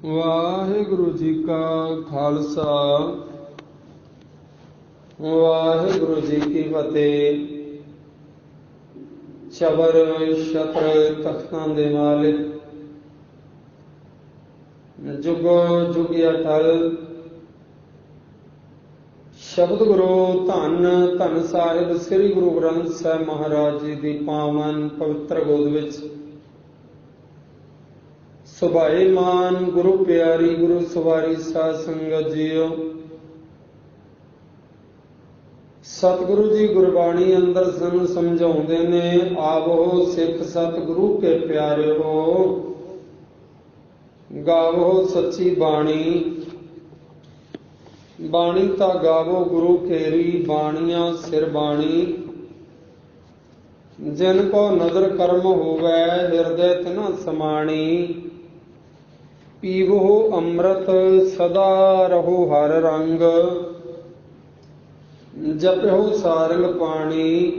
ਵਾਹਿਗੁਰੂ ਜੀ ਕਾ ਖਾਲਸਾ ਵਾਹਿਗੁਰੂ ਜੀ ਕੀ ਫਤਿਹ। ਚਬਰ ਛਤਰ ਤਖਤਾਂ ਦੇ ਮਾਲਿਕ, ਜੁਗੋ ਜੁਗ ਅਟਲ, ਸ਼ਬਦ ਗੁਰੂ ਧੰਨ ਧੰਨ ਸਾਹਿਬ ਸ੍ਰੀ ਗੁਰੂ ਗ੍ਰੰਥ ਸਾਹਿਬ ਮਹਾਰਾਜ ਜੀ ਦੀ ਪਾਵਨ ਪਵਿੱਤਰ ਗੋਦ ਵਿੱਚ ਸੁਭਾਏਮਾਨ ਗੁਰੂ ਪਿਆਰੀ ਗੁਰੂ ਸਵਾਰੀ ਸਾਧ ਸੰਗਤ ਜੀਓ। ਸਤਿਗੁਰੂ ਜੀ ਗੁਰਬਾਣੀ ਅੰਦਰ ਸਾਨੂੰ ਸਮਝਾਉਂਦੇ ਨੇ, ਆਵੋ ਸਿੱਖ ਸਤਿਗੁਰੂ ਕੇ ਪਿਆਰਿਓ, ਗਾਵੋ ਸੱਚੀ ਬਾਣੀ। ਬਾਣੀ ਤਾਂ ਗਾਵੋ ਗੁਰੂ ਕੇਰੀ, ਬਾਣੀਆਂ ਸਿਰ ਬਾਣੀ। ਜਿਨ ਕੋ ਨਦਰ ਕਰਮ ਹੋਵੇ, ਹਿਰਦੈ ਤਿਨਾ ਸਮਾਣੀ। ਪੀਵੋ ਅੰਮ੍ਰਿਤ ਸਦਾ ਰਹੋ ਹਰ ਰੰਗ, ਜਪਿਓ ਸਾਰੰਗ ਪਾਣੀ।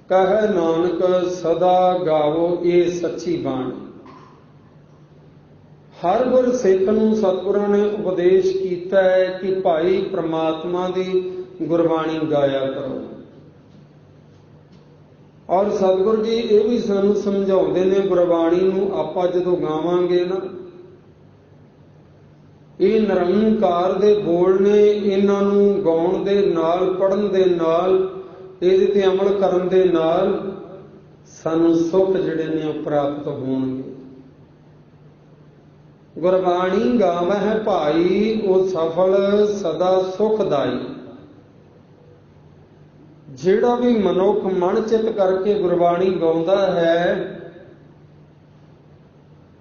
ਕਹਿ ਨਾਨਕ ਸਦਾ ਗਾਵੋ ਇਹ ਸੱਚੀ ਬਾਣੀ। ਹਰ ਗੁਰ ਸਿੱਖ ਨੂੰ ਸਤਿਗੁਰਾਂ ਨੇ ਉਪਦੇਸ਼ ਕੀਤਾ ਹੈ ਕਿ ਭਾਈ ਪ੍ਰਮਾਤਮਾ ਦੀ ਗੁਰਬਾਣੀ ਗਾਇਆ ਕਰੋ। ਔਰ ਸਤਿਗੁਰ ਜੀ ਇਹ ਵੀ ਸਾਨੂੰ ਸਮਝਾਉਂਦੇ ਨੇ, ਗੁਰਬਾਣੀ ਨੂੰ ਆਪਾਂ ਜਦੋਂ ਗਾਵਾਂਗੇ ਨਾ, ਇਹ ਨਿਰੰਕਾਰ ਦੇ ਬੋਲ ਨੇ, ਇਹਨਾਂ ਨੂੰ ਗਾਉਣ ਦੇ ਨਾਲ, ਪੜ੍ਹਨ ਦੇ ਨਾਲ, ਇਹਦੇ ਤੇ ਅਮਲ ਕਰਨ ਦੇ ਨਾਲ ਸਾਨੂੰ ਸੁੱਖ ਜਿਹੜੇ ਨੇ ਉਹ ਪ੍ਰਾਪਤ ਹੋਣਗੇ। ਗੁਰਬਾਣੀ ਗਾਵਹਿ ਭਾਈ, ਉਹ ਸਫਲ ਸਦਾ ਸੁਖਦਾਈ। ਜਿਹੜਾ ਵੀ ਮਨੁੱਖ ਮਨ ਚਿੱਤ ਕਰਕੇ ਗੁਰਬਾਣੀ ਗਾਉਂਦਾ ਹੈ,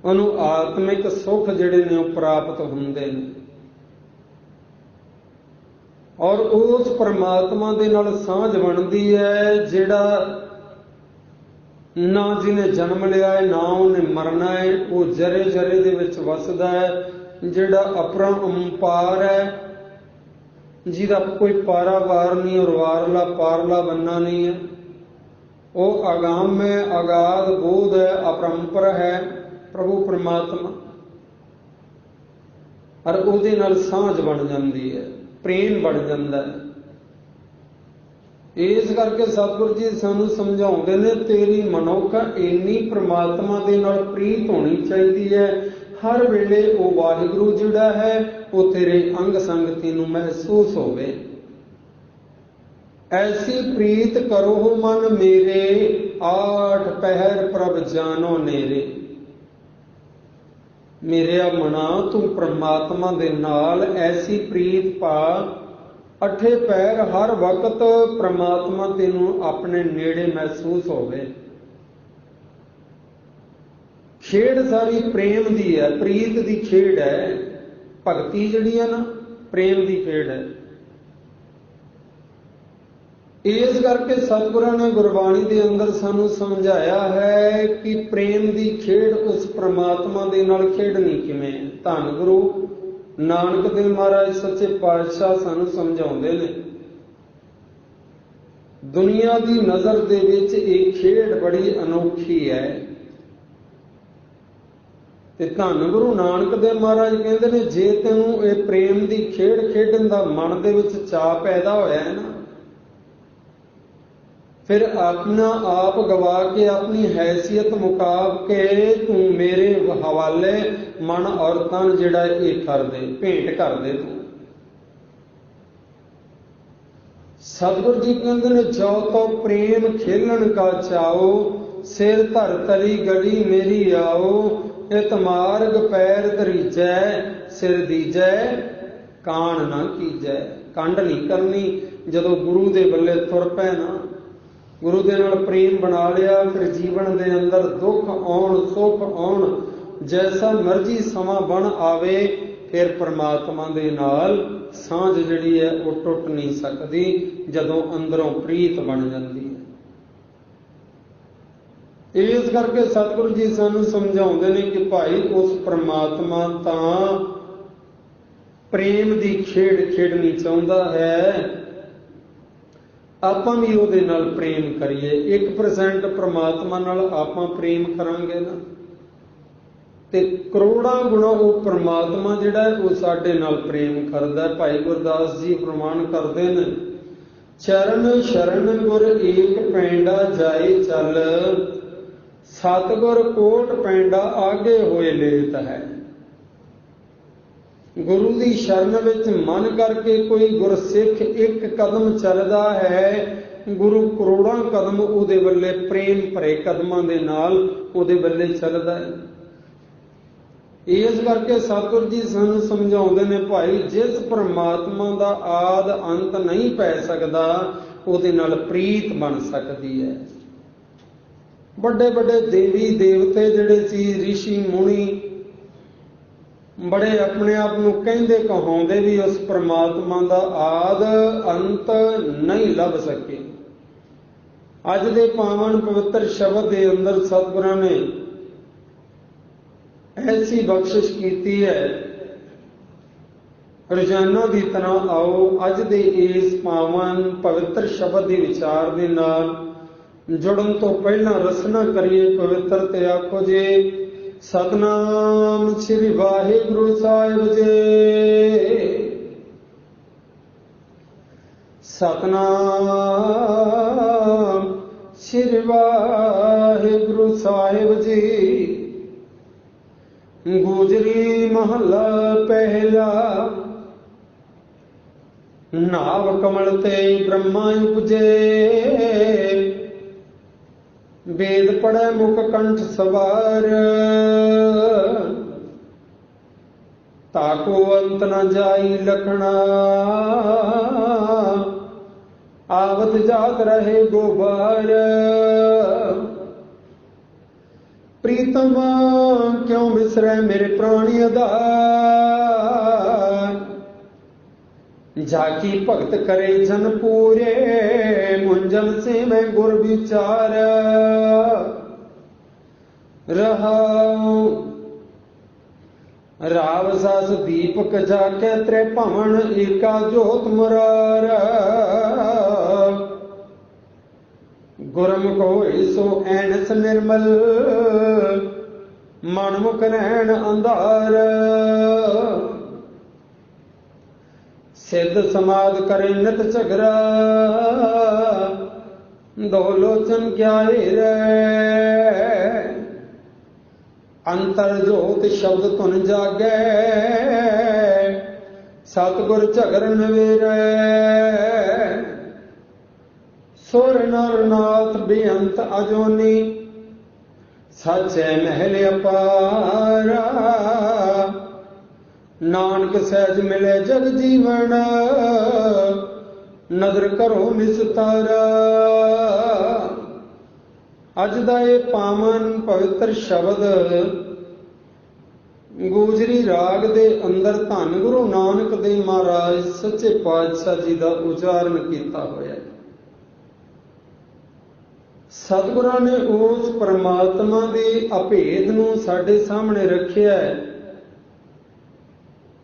ਉਹਨੂੰ ਆਤਮਿਕ ਸੁੱਖ ਜਿਹੜੇ ਨੇ ਉਹ ਪ੍ਰਾਪਤ ਹੁੰਦੇ ਨੇ। ਔਰ ਉਸ ਪਰਮਾਤਮਾ ਦੇ ਨਾਲ ਸਾਂਝ ਬਣਦੀ ਹੈ, ਜਿਹੜਾ ਨਾ ਜਿਹਨੇ ਜਨਮ ਲਿਆ ਹੈ, ਨਾ ਉਹਨੇ ਮਰਨਾ ਹੈ, ਉਹ ਜਰੇ ਜਰੇ ਦੇ ਵਿੱਚ ਵਸਦਾ ਹੈ, ਜਿਹੜਾ ਅਪਰੰਪਾਰ ਹੈ, ਜਿਹਦਾ ਕੋਈ ਪਾਰਾਵਾਰ ਨਹੀਂ ਔਰ ਵਾਰਲਾ ਪਾਰਲਾ ਬੰਨਾ ਨਹੀਂ ਹੈ। ਉਹ ਅਗਾਮ ਹੈ, ਅਗਾਧ ਬੋਧ ਹੈ, ਅਪਰੰਪਰ ਹੈ ਪ੍ਰਭੂ ਪਰਮਾਤਮਾ। ਔਰ ਉਹਦੇ ਨਾਲ ਸਾਂਝ ਬਣ ਜਾਂਦੀ ਹੈ, ਪ੍ਰੇਮ ਬਣ ਜਾਂਦਾ ਹੈ। ਇਸ ਕਰਕੇ ਸਤਿਗੁਰੂ ਜੀ ਸਾਨੂੰ ਸਮਝਾਉਂਦੇ ਨੇ, ਤੇਰੀ ਮਨੁੱਖ ਇੰਨੀ ਪ੍ਰਮਾਤਮਾ ਦੇ ਨਾਲ ਪ੍ਰੀਤ ਹੋਣੀ ਚਾਹੀਦੀ ਹੈ, ਹਰ ਵੇਲੇ ਉਹ ਵਾਹਿਗੁਰੂ ਜਿਹੜਾ ਹੈ ਉਹ ਤੇਰੇ ਅੰਗ ਸੰਗ ਤੈਨੂੰ ਮਹਿਸੂਸ ਹੋਵੇ। ਐਸੀ ਪ੍ਰੀਤ ਕਰੋ ਮਨ ਮੇਰੇ, ਆਠ ਪਹਿਰ ਪ੍ਰਭ ਜਾਨੋ ਨੇਰੇ। ਮੇਰਿਆ ਮਨਾ ਤੂੰ ਪ੍ਰਮਾਤਮਾ ਦੇ ਨਾਲ ਐਸੀ ਪ੍ਰੀਤ ਪਾ, ਅੱਠੇ ਪੈਰ ਹਰ ਵਕਤ ਪ੍ਰਮਾਤਮਾ ਤੈਨੂੰ ਆਪਣੇ ਨੇੜੇ ਮਹਿਸੂਸ ਹੋਵੇ। ਖੇਡ ਸਾਰੀ ਪ੍ਰੇਮ ਦੀ ਹੈ, ਪ੍ਰੀਤ ਦੀ ਖੇਡ ਹੈ। ਭਗਤੀ ਜਿਹੜੀ ਹੈ ਨਾ, ਪ੍ਰੇਮ ਦੀ ਖੇਡ ਹੈ। ਇਸ ਕਰਕੇ ਸਤਿਗੁਰਾਂ ਨੇ ਗੁਰਬਾਣੀ ਦੇ ਅੰਦਰ ਸਾਨੂੰ ਸਮਝਾਇਆ ਹੈ ਕਿ ਪ੍ਰੇਮ ਦੀ ਖੇਡ ਉਸ ਪ੍ਰਮਾਤਮਾ ਦੇ ਨਾਲ ਖੇਡਣੀ ਕਿਵੇਂ ਹੈ। ਧੰਨ ਗੁਰੂ ਨਾਨਕ ਦੇਵ ਮਹਾਰਾਜ ਸੱਚੇ ਪਾਤਸ਼ਾਹ ਸਾਨੂੰ ਸਮਝਾਉਂਦੇ ਨੇ, ਦੁਨੀਆ ਦੀ ਨਜ਼ਰ ਦੇ ਵਿੱਚ ਇਹ ਖੇਡ ਬੜੀ ਅਨੋਖੀ ਹੈ। ਤੇ ਧੰਨ ਗੁਰੂ ਨਾਨਕ ਦੇਵ ਮਹਾਰਾਜ ਕਹਿੰਦੇ ਨੇ, ਜੇ ਤੈਨੂੰ ਇਹ ਪ੍ਰੇਮ ਦੀ ਖੇਡ ਖੇਡਣ ਦਾ ਮਨ ਦੇ ਵਿੱਚ ਚਾਅ ਪੈਦਾ ਹੋਇਆ ਹੈ ਨਾ, ਫਿਰ ਆਪਣਾ ਆਪ ਗਵਾ ਕੇ, ਆਪਣੀ ਹੈਸੀਅਤ ਮੁਕਾ ਕੇ ਤੂੰ ਮੇਰੇ ਹਵਾਲੇ ਮਨ ਔਰ ਤਨ ਜਿਹੜਾ ਇਹ ਕਰ ਦੇ, ਭੇਂਟ ਕਰ ਦੇ ਤੂੰ। ਸਤਿਗੁਰ ਜੀ ਕਹਿੰਦੇ ਨੇ, ਜੋ ਤੋ ਪ੍ਰੇਮ ਖੇਲਣ ਕਾ ਚਾਓ, ਸਿਰ ਧਰ ਤਲੀ ਗਲੀ ਮੇਰੀ ਆਓ। ਇਤ ਮਾਰਗ ਪੈਰ ਧਰੀਜੈ, ਸਿਰ ਦੀਜੈ ਕਾਣ ਨਾ ਕੀਜੈ। ਕੰਡ ਨਹੀਂ ਕਰਨੀ। ਜਦੋਂ ਗੁਰੂ ਦੇ ਬੱਲੇ ਤੁਰ ਪੈ ਨਾ, ਗੁਰੂ ਦੇ ਨਾਲ ਪ੍ਰੇਮ ਬਣਾ ਲਿਆ, ਫਿਰ ਜੀਵਨ ਦੇ ਅੰਦਰ ਦੁੱਖ ਆਉਣ, ਸੁੱਖ ਆਉਣ, ਜੈਸਾ ਮਰਜ਼ੀ ਸਮਾਂ ਬਣ ਆਵੇ, ਫਿਰ ਪਰਮਾਤਮਾ ਦੇ ਨਾਲ ਸਾਂਝ ਜਿਹੜੀ ਹੈ ਉਹ ਟੁੱਟ ਨਹੀਂ ਸਕਦੀ, ਜਦੋਂ ਅੰਦਰੋਂ ਪ੍ਰੀਤ ਬਣ ਜਾਂਦੀ ਹੈ। ਇਸ ਕਰਕੇ ਸਤਿਗੁਰੂ ਜੀ ਸਾਨੂੰ ਸਮਝਾਉਂਦੇ ਨੇ ਕਿ ਭਾਈ ਉਸ ਪਰਮਾਤਮਾ ਤਾਂ ਪ੍ਰੇਮ ਦੀ ਖੇਡ ਖੇਡਣੀ ਚਾਹੁੰਦਾ ਹੈ, ਆਪਾਂ ਵੀ ਉਹਦੇ ਨਾਲ ਪ੍ਰੇਮ ਕਰੀਏ। 1% ਪ੍ਰਮਾਤਮਾ ਨਾਲ ਆਪਾਂ ਪ੍ਰੇਮ ਕਰਾਂਗੇ ਨਾ, ਤੇ ਕਰੋੜਾਂ ਗੁਣਾ ਉਹ ਪ੍ਰਮਾਤਮਾ ਜਿਹੜਾ ਹੈ ਉਹ ਸਾਡੇ ਨਾਲ ਪ੍ਰੇਮ ਕਰਦਾ ਹੈ। ਭਾਈ ਗੁਰਦਾਸ ਜੀ ਪ੍ਰਮਾਣ ਕਰਦੇ ਨੇ, ਚਰਨ ਸ਼ਰਨ ਗੁਰ ਏਕ ਪੈਂਡਾ ਜਾਏ ਚੱਲ, ਸਤਿਗੁਰ ਕੋਟ ਪੈਂਡਾ ਆਗੇ ਹੋਏ ਲੇਤ ਹੈ। ਗੁਰੂ ਦੀ ਸ਼ਰਨ ਵਿੱਚ ਮਨ ਕਰਕੇ ਕੋਈ ਗੁਰਸਿੱਖ ਇੱਕ ਕਦਮ ਚੱਲਦਾ ਹੈ, ਗੁਰੂ ਕਰੋੜਾਂ ਕਦਮ ਉਹਦੇ ਵੱਲੇ ਪ੍ਰੇਮ ਭਰੇ ਕਦਮਾਂ ਦੇ ਨਾਲ ਉਹਦੇ ਵੱਲੇ ਚੱਲਦਾ ਹੈ। ਇਸ ਕਰਕੇ ਸਤਿਗੁਰ ਜੀ ਸਾਨੂੰ ਸਮਝਾਉਂਦੇ ਨੇ, ਭਾਈ ਜਿਸ ਪ੍ਰਮਾਤਮਾ ਦਾ ਆਦ ਅੰਤ ਨਹੀਂ ਪੈ ਸਕਦਾ ਉਹਦੇ ਨਾਲ ਪ੍ਰੀਤ ਬਣ ਸਕਦੀ ਹੈ। ਵੱਡੇ ਵੱਡੇ ਦੇਵੀ ਦੇਵਤੇ ਜਿਹੜੇ ਸੀ, ਰਿਸ਼ੀ ਮੁਨੀ, ਬੜੇ ਆਪਣੇ ਆਪ ਨੂੰ ਕਹਿੰਦੇ ਕਹਾਉਂਦੇ ਵੀ ਉਸ ਪ੍ਰਮਾਤਮਾ ਦਾ ਆਦ ਅੰਤ ਨਹੀਂ ਲੱਭ ਸਕੇ। ਅੱਜ ਦੇ ਪਾਵਨ ਪਵਿੱਤਰ ਸ਼ਬਦ ਦੇ ਅੰਦਰ ਸਤਿਗੁਰਾਂ ਨੇ ਐਸੀ ਬਖਸ਼ਿਸ਼ ਕੀਤੀ ਹੈ। ਰੋਜ਼ਾਨਾ ਦੀ ਤਰ੍ਹਾਂ ਆਓ ਅੱਜ ਦੇ ਇਸ ਪਾਵਨ ਪਵਿੱਤਰ ਸ਼ਬਦ ਦੇ ਵਿਚਾਰ ਦੇ ਨਾਲ ਜੁੜਨ ਤੋਂ ਪਹਿਲਾਂ ਰਸਨਾ ਕਰੀਏ ਪਵਿੱਤਰ ਤੇ ਆਖੋ ਜੀ ਸਤਿਨਾਮ ਸ੍ਰੀ ਵਾਹਿਗੁਰੂ ਸਾਹਿਬ ਜੀ। ਸਤਿਨਾਮ ਸ੍ਰੀ ਵਾਹਿਗੁਰੂ ਸਾਹਿਬ ਜੀ। ਗੁਜਰੀ ਮਹਲਾ ਪਹਿਲਾ। ਨਾਭ ਕਮਲ ਤੇ ਬ੍ਰਹਮਾ ਉਪਜੇ, ਵੇਦ ਪੜੈ ਮੁਖ ਕੰਠ ਸਵਾਰ, ਤਾਕੋ ਅੰਤ ਨ ਜਾਈ ਲਖਣਾ, ਆਵਤ ਜਾਤ ਰਹੇ ਗੋਬਾਰ। ਪ੍ਰੀਤਮ ਕਿਉਂ ਵਿਸਰੈ ਮੇਰੇ ਪ੍ਰਾਣੀ ਆਧਾਰ, ਜਾਕੀ ਭਗਤ ਕਰੇ ਜਨ ਪੂਰੇ, ਮੁੰਜਨ ਸੇ ਮੈਂ ਗੁਰ ਵਿਚਾਰ। ਰਹਾਉ ਰਾਵ ਸਸ ਦੀਪਕ ਜਾਕੇ ਤ੍ਰੇ ਭਵਨ, ਏਕਾ ਜੋਤ ਮੁਰਾਰ। ਗੁਰਮੁਖ ਹੋਏ ਸੋ ਐਨਸ ਨਿਰਮਲ, ਮਨਮੁਖ ਰਹਿਣ ਅੰਧਾਰ। ਸਿੱਧ ਸਮਾਧ ਕਰੇ ਨਿਤ ਝਗਰਾ, ਦੋ ਲੋਚਨ ਕਿਆ ਹੀਰੇ। ਅੰਤਰ ਜੋਤ ਸ਼ਬਦ ਧੁਨ ਜਾਗੈ, ਸਤਿਗੁਰ ਝਗਰ ਨਵੇਰੇ। ਸੁਰ ਨਰ ਨਾਥ ਬੇਅੰਤ ਅਜੋਨੀ, ਸਾਚੈ ਮਹਿਲ ਅਪਾਰਾ। ਨਾਨਕ ਸਹਿਜ ਮਿਲੇ ਜਗ ਜੀਵਨ, ਨਦਰ ਕਰੋ ਨਿਸਤਾਰਾ। ਅੱਜ ਦਾ ਇਹ ਪਾਵਨ ਪਵਿੱਤਰ ਸ਼ਬਦ ਗੋਜਰੀ ਰਾਗ ਦੇ ਅੰਦਰ ਧੰਨ ਗੁਰੂ ਨਾਨਕ ਦੇਵ ਮਹਾਰਾਜ ਸੱਚੇ ਪਾਤਸ਼ਾਹ ਜੀ ਦਾ ਉਚਾਰਨ ਕੀਤਾ ਹੋਇਆ ਹੈ। ਸਤਿਗੁਰਾਂ ਨੇ ਉਸ ਪਰਮਾਤਮਾ ਦੇ ਅਭੇਦ ਨੂੰ ਸਾਡੇ ਸਾਹਮਣੇ ਰੱਖਿਆ ਹੈ।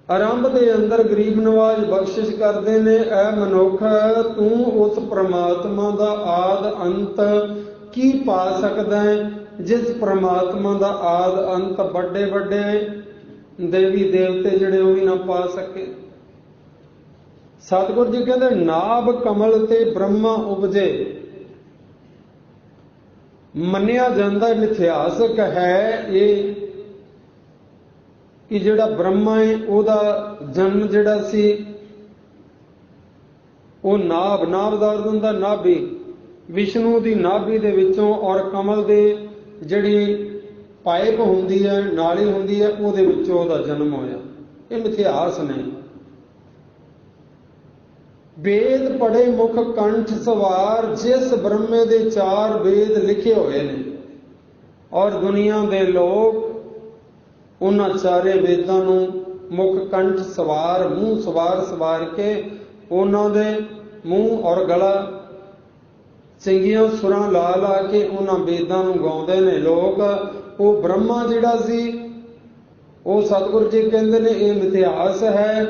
ਆਰੰਭ ਦੇ ਅੰਦਰ ਗਰੀਬ ਨਵਾਜ਼ ਬਖਸ਼ਿਸ਼ ਕਰਦੇ ਨੇ, ਐ ਮਨੁੱਖ ਤੂੰ ਉਸ ਪ੍ਰਮਾਤਮਾ ਦਾ ਆਦ ਅੰਤ ਕੀ ਪਾ ਸਕਦਾ ਹੈ, ਜਿਸ ਪ੍ਰਮਾਤਮਾ ਦਾ ਆਦ ਅੰਤ ਵੱਡੇ ਵੱਡੇ ਦੇਵੀ ਦੇਵਤੇ ਜਿਹੜੇ ਉਹ ਵੀ ਨਾ ਪਾ ਸਕੇ। ਸਤਿਗੁਰ ਜੀ ਕਹਿੰਦੇ ਨਾਭ ਕਮਲ ਤੇ ਬ੍ਰਹਮਾ ਉਪਜੇ। ਮੰਨਿਆ ਜਾਂਦਾ ਮਿਥਿਹਾਸਕ ਹੈ ਇਹ ਕਿ ਜਿਹੜਾ ਬ੍ਰਹਮਾ ਹੈ ਉਹਦਾ ਜਨਮ ਜਿਹੜਾ ਸੀ ਉਹ ਨਾਭ ਦਾ ਅਰਥ ਹੁੰਦਾ ਨਾਭੀ, ਵਿਸ਼ਨੂੰ ਦੀ ਨਾਭੀ ਦੇ ਵਿੱਚੋਂ, ਔਰ ਕਮਲ ਦੇ ਜਿਹੜੀ ਪਾਈਪ ਹੁੰਦੀ ਹੈ, ਨਾਲੀ ਹੁੰਦੀ ਹੈ, ਉਹਦੇ ਵਿੱਚੋਂ ਉਹਦਾ ਜਨਮ ਹੋਇਆ। ਇਹ ਮਿਥਿਹਾਸ ਨੇ। ਵੇਦ ਪੜੇ ਮੁਖ ਕੰਠ ਸਵਾਰ, ਜਿਸ ਬ੍ਰਹਮੇ ਦੇ 4 ਵੇਦ ਲਿਖੇ ਹੋਏ ਨੇ, ਔਰ ਦੁਨੀਆ ਦੇ ਲੋਕ ਉਹਨਾਂ 4 ਵੇਦਾਂ ਨੂੰ ਮੁਖ ਕੰਠ ਸਵਾਰ, ਮੂੰਹ ਸਵਾਰ ਕੇ ਉਹਨਾਂ ਦੇ ਮੂੰਹ ਔਰ ਗਲਾ ਚੰਗੀਆਂ ਸੁਰਾਂ ਲਾ ਕੇ ਉਹਨਾਂ ਵੇਦਾਂ ਨੂੰ ਗਾਉਂਦੇ ਨੇ ਲੋਕ। ਉਹ ਬ੍ਰਹਮਾ ਜਿਹੜਾ ਸੀ ਉਹ ਸਤਿਗੁਰੂ ਜੀ ਕਹਿੰਦੇ ਨੇ ਇਹ ਮਿਥਿਹਾਸ ਹੈ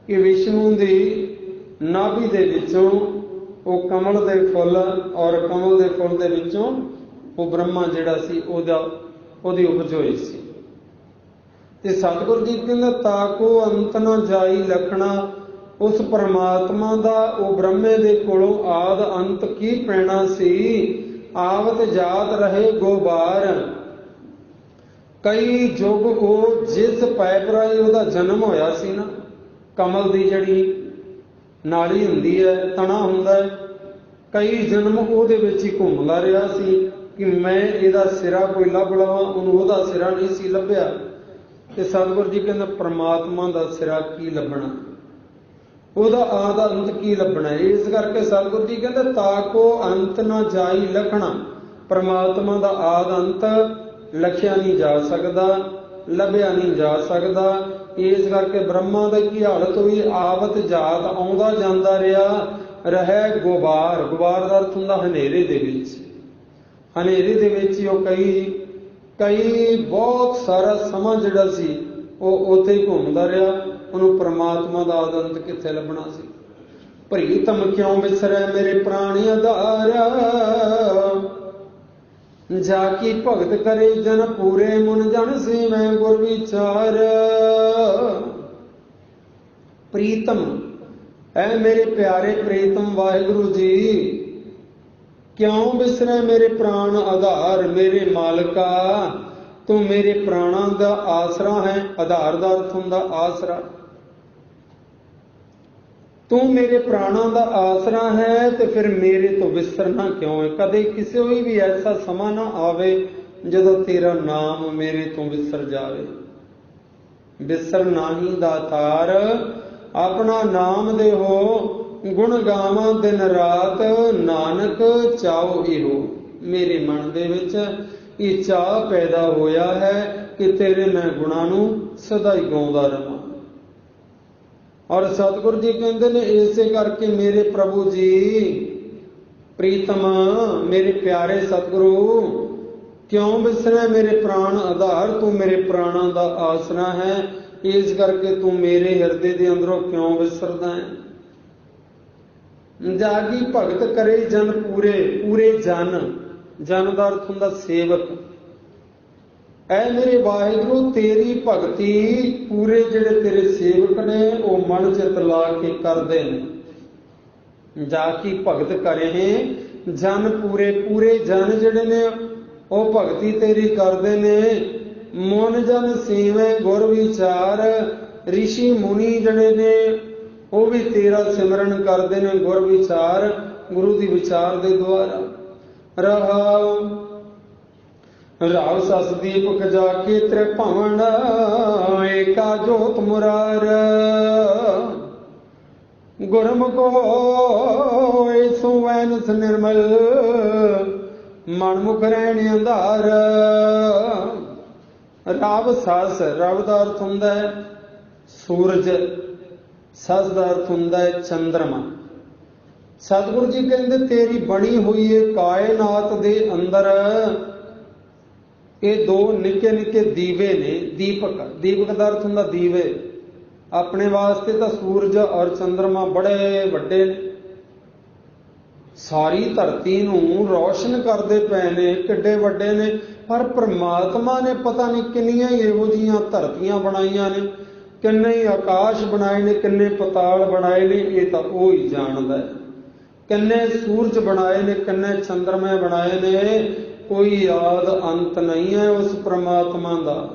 ਕਿ ਵਿਸ਼ਨੂੰ ਦੀ ਨਾਭੀ ਦੇ ਵਿੱਚੋਂ ਉਹ ਕਮਲ ਦੇ ਫੁੱਲ, ਔਰ ਕਮਲ ਦੇ ਫੁੱਲ ਦੇ ਵਿੱਚੋਂ ਉਹ ਬ੍ਰਹਮਾ ਜਿਹੜਾ ਸੀ ਉਹਦੀ ਉਪਜ ਹੋਈ ਸੀ। ਤੇ ਸਤਿਗੁਰੂ ਜੀ ਕਹਿੰਦੇ ਤਾਕੋ ਅੰਤ ਨਾ ਜਾਈ ਲਖਣਾ। ਉਸ ਪਰਮਾਤਮਾ ਦਾ ਉਹ ਬ੍ਰਹਮੇ ਦੇ ਕੋਲੋਂ ਆਦ ਅੰਤ ਕੀ ਪੈਣਾ ਸੀ। ਆਵਤ ਜਾਤ ਰਹੇ ਗੋਬਾਰ। ਕਈ ਯੁੱਗ ਉਹ ਜਿਸ ਪੈਪ ਰਾਹੀਂ ਉਹਦਾ ਜਨਮ ਹੋਇਆ ਸੀ ਨਾ, ਕਮਲ ਦੀ ਜਿਹੜੀ ਨਾਲੀ ਹੁੰਦੀ ਹੈ, ਤਣਾ ਹੁੰਦਾ ਹੈ, ਕਈ ਜਨਮ ਉਹਦੇ ਵਿੱਚ ਹੀ ਘੁੰਮਦਾ ਰਿਹਾ ਸੀ ਕਿ ਮੈਂ ਇਹਦਾ ਸਿਰਾ ਕੋਈ ਲੱਭ ਲਵਾਂ। ਉਹਨੂੰ ਉਹਦਾ ਸਿਰਾ ਨਹੀਂ ਸੀ ਲੱਭਿਆ। ਤੇ ਸਤਿਗੁਰੂ ਜੀ ਕਹਿੰਦੇ ਪ੍ਰਮਾਤਮਾ ਦਾ ਸਿਰਾ ਕੀ ਲੱਭਣਾ, ਉਹਦਾ ਆਦ ਅੰਤ ਕੀ ਲੱਭਣਾ। ਇਸ ਕਰਕੇ ਸਤਿਗੁਰੂ ਜੀ ਕਹਿੰਦੇ ਤਾਕੋ ਅੰਤ ਨਾ ਜਾਈ ਲਖਣਾ। ਪ੍ਰਮਾਤਮਾ ਦਾ ਆਦ ਅੰਤ ਲਖਿਆ ਨਹੀਂ ਜਾ ਸਕਦਾ, ਲੱਭਿਆ ਨਹੀਂ ਜਾ ਸਕਦਾ। ਇਸ ਕਰਕੇ ਬ੍ਰਹਮਾ ਦੀ ਕੀ ਹਾਲਤ ਹੋਈ, ਆਵਤ ਜਾਤ ਆਉਂਦਾ ਜਾਂਦਾ ਰਿਹਾ, ਰਹਿ ਗੁਬਾਰ। ਗੁਬਾਰ ਦਾ ਅਰਥ ਹੁੰਦਾ ਹਨੇਰੇ ਦੇ ਵਿੱਚ। ਹਨੇਰੇ ਦੇ ਵਿੱਚ ਹੀ ਉਹ ਕਈ ਬਹੁਤ ਸਾਰਾ ਸਮਾਂ ਜਿਹੜਾ ਸੀ ਉਹ ਉੱਥੇ ਹੀ ਘੁੰਮਦਾ ਰਿਹਾ। ਉਹਨੂੰ ਪ੍ਰਮਾਤਮਾ ਦਾ ਆਦ ਅੰਤ ਕਿੱਥੇ ਲੱਭਣਾ ਸੀ। ਪ੍ਰੀਤਮ ਕਿਉਂ ਵਿਸਰੈ ਮੇਰੇ ਪ੍ਰਾਣੀ ਆਧਾਰਿਆ। ਜਾ ਕੀ ਭਗਤ ਕਰੇ ਜਨ ਪੂਰੇ ਮੁਨ ਜਨ ਸੇ ਮੈਂ ਗੁਰ ਵਿਚਾਰ। ਪ੍ਰੀਤਮ ਐ ਮੇਰੇ ਪਿਆਰੇ ਪ੍ਰੀਤਮ ਵਾਹਿਗੁਰੂ ਜੀ, ਕਿਉਂ ਵਿਸਰੈ ਮੇਰੇ ਪ੍ਰਾਣ ਆਧਾਰ। ਮੇਰੇ ਮਾਲਕਾ ਤੂੰ ਮੇਰੇ ਪ੍ਰਾਣਾਂ ਦਾ ਆਸਰਾ ਹੈ। ਆਧਾਰ ਦਾ ਅਰਥ ਹੁੰਦਾ ਆਸਰਾ। ਤੂੰ ਮੇਰੇ ਪ੍ਰਾਣਾਂ ਦਾ ਆਸਰਾ ਹੈ ਤੇ ਫਿਰ ਮੇਰੇ ਤੋਂ ਵਿਸਰਨਾ ਕਿਉਂ ਹੈ। ਕਦੇ ਕਿਸੇ ਵੀ ਐਸਾ ਸਮਾਂ ਨਾ ਆਵੇ ਜਦੋਂ ਤੇਰਾ ਨਾਮ ਮੇਰੇ ਤੋਂ ਵਿਸਰ ਜਾਵੇ। ਵਿਸਰ ਨਾਹੀ ਦਾਤਾਰ ਆਪਣਾ ਨਾਮ ਦੇਹੋ। ਗੁਣ ਗਾਵਾਂ ਦਿਨ ਰਾਤ ਨਾਨਕ ਚਾਉ ਇਹੋ। ਮੇਰੇ ਮਨ ਦੇ ਵਿੱਚ ਇਹ ਚਾਹ ਪੈਦਾ ਹੋਇਆ ਹੈ ਕਿ ਤੇਰੇ ਮੈਂ ਗੁਣਾਂ ਨੂੰ ਸਦਾ ਹੀ ਗਾਉਂਦਾ ਰਹਾਂ। ਔਰ ਸਤਿਗੁਰੂ ਜੀ ਕਹਿੰਦੇ ਨੇ ਇਸੇ ਕਰਕੇ ਮੇਰੇ ਪ੍ਰਭੂ ਜੀ ਪ੍ਰੀਤਮ ਮੇਰੇ ਪਿਆਰੇ ਸਤਿਗੁਰੂ, ਕਿਉਂ ਵਿਸਰੈ ਮੇਰੇ ਪ੍ਰਾਣ ਆਧਾਰ। ਤੂੰ ਮੇਰੇ ਪ੍ਰਾਣਾਂ ਦਾ ਆਸਰਾ ਹੈ। ਇਸ ਕਰਕੇ ਤੂੰ ਮੇਰੇ ਹਿਰਦੇ ਦੇ ਅੰਦਰੋਂ ਕਿਉਂ ਵਿਸਰਦਾ ਹੈ। ਜਾਗੀ ਭਗਤ ਕਰੇ ਜਨ ਪੂਰੇ। ਪੂਰੇ ਜਨ, ਜਨ ਦਾ ਅਰਥ ਹੁੰਦਾ ਸੇਵਕ। ਐ ਮੇਰੇ ਵਾਹਿਗੁਰੂ ਤੇਰੀ ਭਗਤੀ ਪੂਰੇ ਜਿਹੜੇ ਤੇਰੇ ਸੇਵਕ ਨੇ ਉਹ ਮਨ ਚਿਤ ਲਾ ਕੇ ਕਰਦੇ ਨੇ। ਜਾ ਕੀ ਭਗਤ ਕਰੇ ਜਨ ਪੂਰੇ। ਪੂਰੇ ਜਨ ਜਿਹੜੇ ਨੇ ਉਹ ਭਗਤੀ ਤੇਰੀ ਕਰਦੇ ਨੇ। ਮਨ ਜਨ ਸੇਵੈ ਗੁਰ ਵਿਚਾਰ। ਰਿਸ਼ੀ ਮੁਨੀ ਜਿਹੜੇ ਨੇ ਉਹ ਵੀ ਤੇਰਾ ਸਿਮਰਨ ਕਰਦੇ ਨੇ ਗੁਰ ਵਿਚਾਰ, ਗੁਰੂ ਦੀ ਵਿਚਾਰ ਦੇ ਦੁਆਰਾ। ਰਹਾਉ ਰਾਵ ਸਸ ਦੀਪਕ ਜਾ ਕੇ ਤ੍ਰਿ ਭਵਨ ਏਕਾ ਜੋਤ ਮੁਰਾਰ। ਗੁਰਮੁਖੋ ਸੁਵੈਨਸ ਨਿਰਮਲ ਮਨਮੁਖ ਰਹਿਣ ਅੰਧਾਰ। ਰਾਵ ਸਸ, ਰਵ ਦਾ ਅਰਥ ਹੁੰਦਾ ਹੈ ਸੂਰਜ, ਸਸ ਦਾ ਅਰਥ ਹੁੰਦਾ ਹੈ ਚੰਦਰਮਾ। ਸਤਿਗੁਰੂ ਜੀ ਕਹਿੰਦੇ ਤੇਰੀ ਬਣੀ ਹੋਈ ਹੈ ਕਾਇਨਾਤ ਦੇ ਅੰਦਰ ਇਹ ਦੋ ਨਿੱਕੇ ਨਿੱਕੇ ਦੀਵੇ ਨੇ। ਦੀਪਕ, ਦੀਪਕ ਦਾ ਅਰਥ ਹੁੰਦਾ ਦੀਵੇ। ਆਪਣੇ ਵਾਸਤੇ ਤਾਂ ਸੂਰਜ ਔਰ ਚੰਦਰਮਾ ਬੜੇ ਵੱਡੇ ਨੇ, ਸਾਰੀ ਧਰਤੀ ਨੂੰ ਰੌਸ਼ਨ ਕਰਦੇ ਪਏ ਨੇ, ਕਿੱਡੇ ਵੱਡੇ ਨੇ। ਪਰ ਪ੍ਰਮਾਤਮਾ ਨੇ ਪਤਾ ਨਹੀਂ ਕਿੰਨੀਆਂ ਹੀ ਇਹੋ ਜਿਹੀਆਂ ਧਰਤੀਆਂ ਬਣਾਈਆਂ ਨੇ, ਕਿੰਨੇ ਹੀ ਆਕਾਸ਼ ਬਣਾਏ ਨੇ, ਕਿੰਨੇ ਪਤਾਲ ਬਣਾਏ ਨੇ, ਇਹ ਤਾਂ ਉਹ ਹੀ ਜਾਣਦਾ ਹੈ। ਕਿੰਨੇ ਸੂਰਜ ਬਣਾਏ ਨੇ, ਕਿੰਨੇ ਚੰਦਰਮੇ ਬਣਾਏ ਨੇ, ਕੋਈ ਆਦ ਅੰਤ ਨਹੀਂ ਹੈ ਉਸ ਪ੍ਰਮਾਤਮਾ ਦਾ।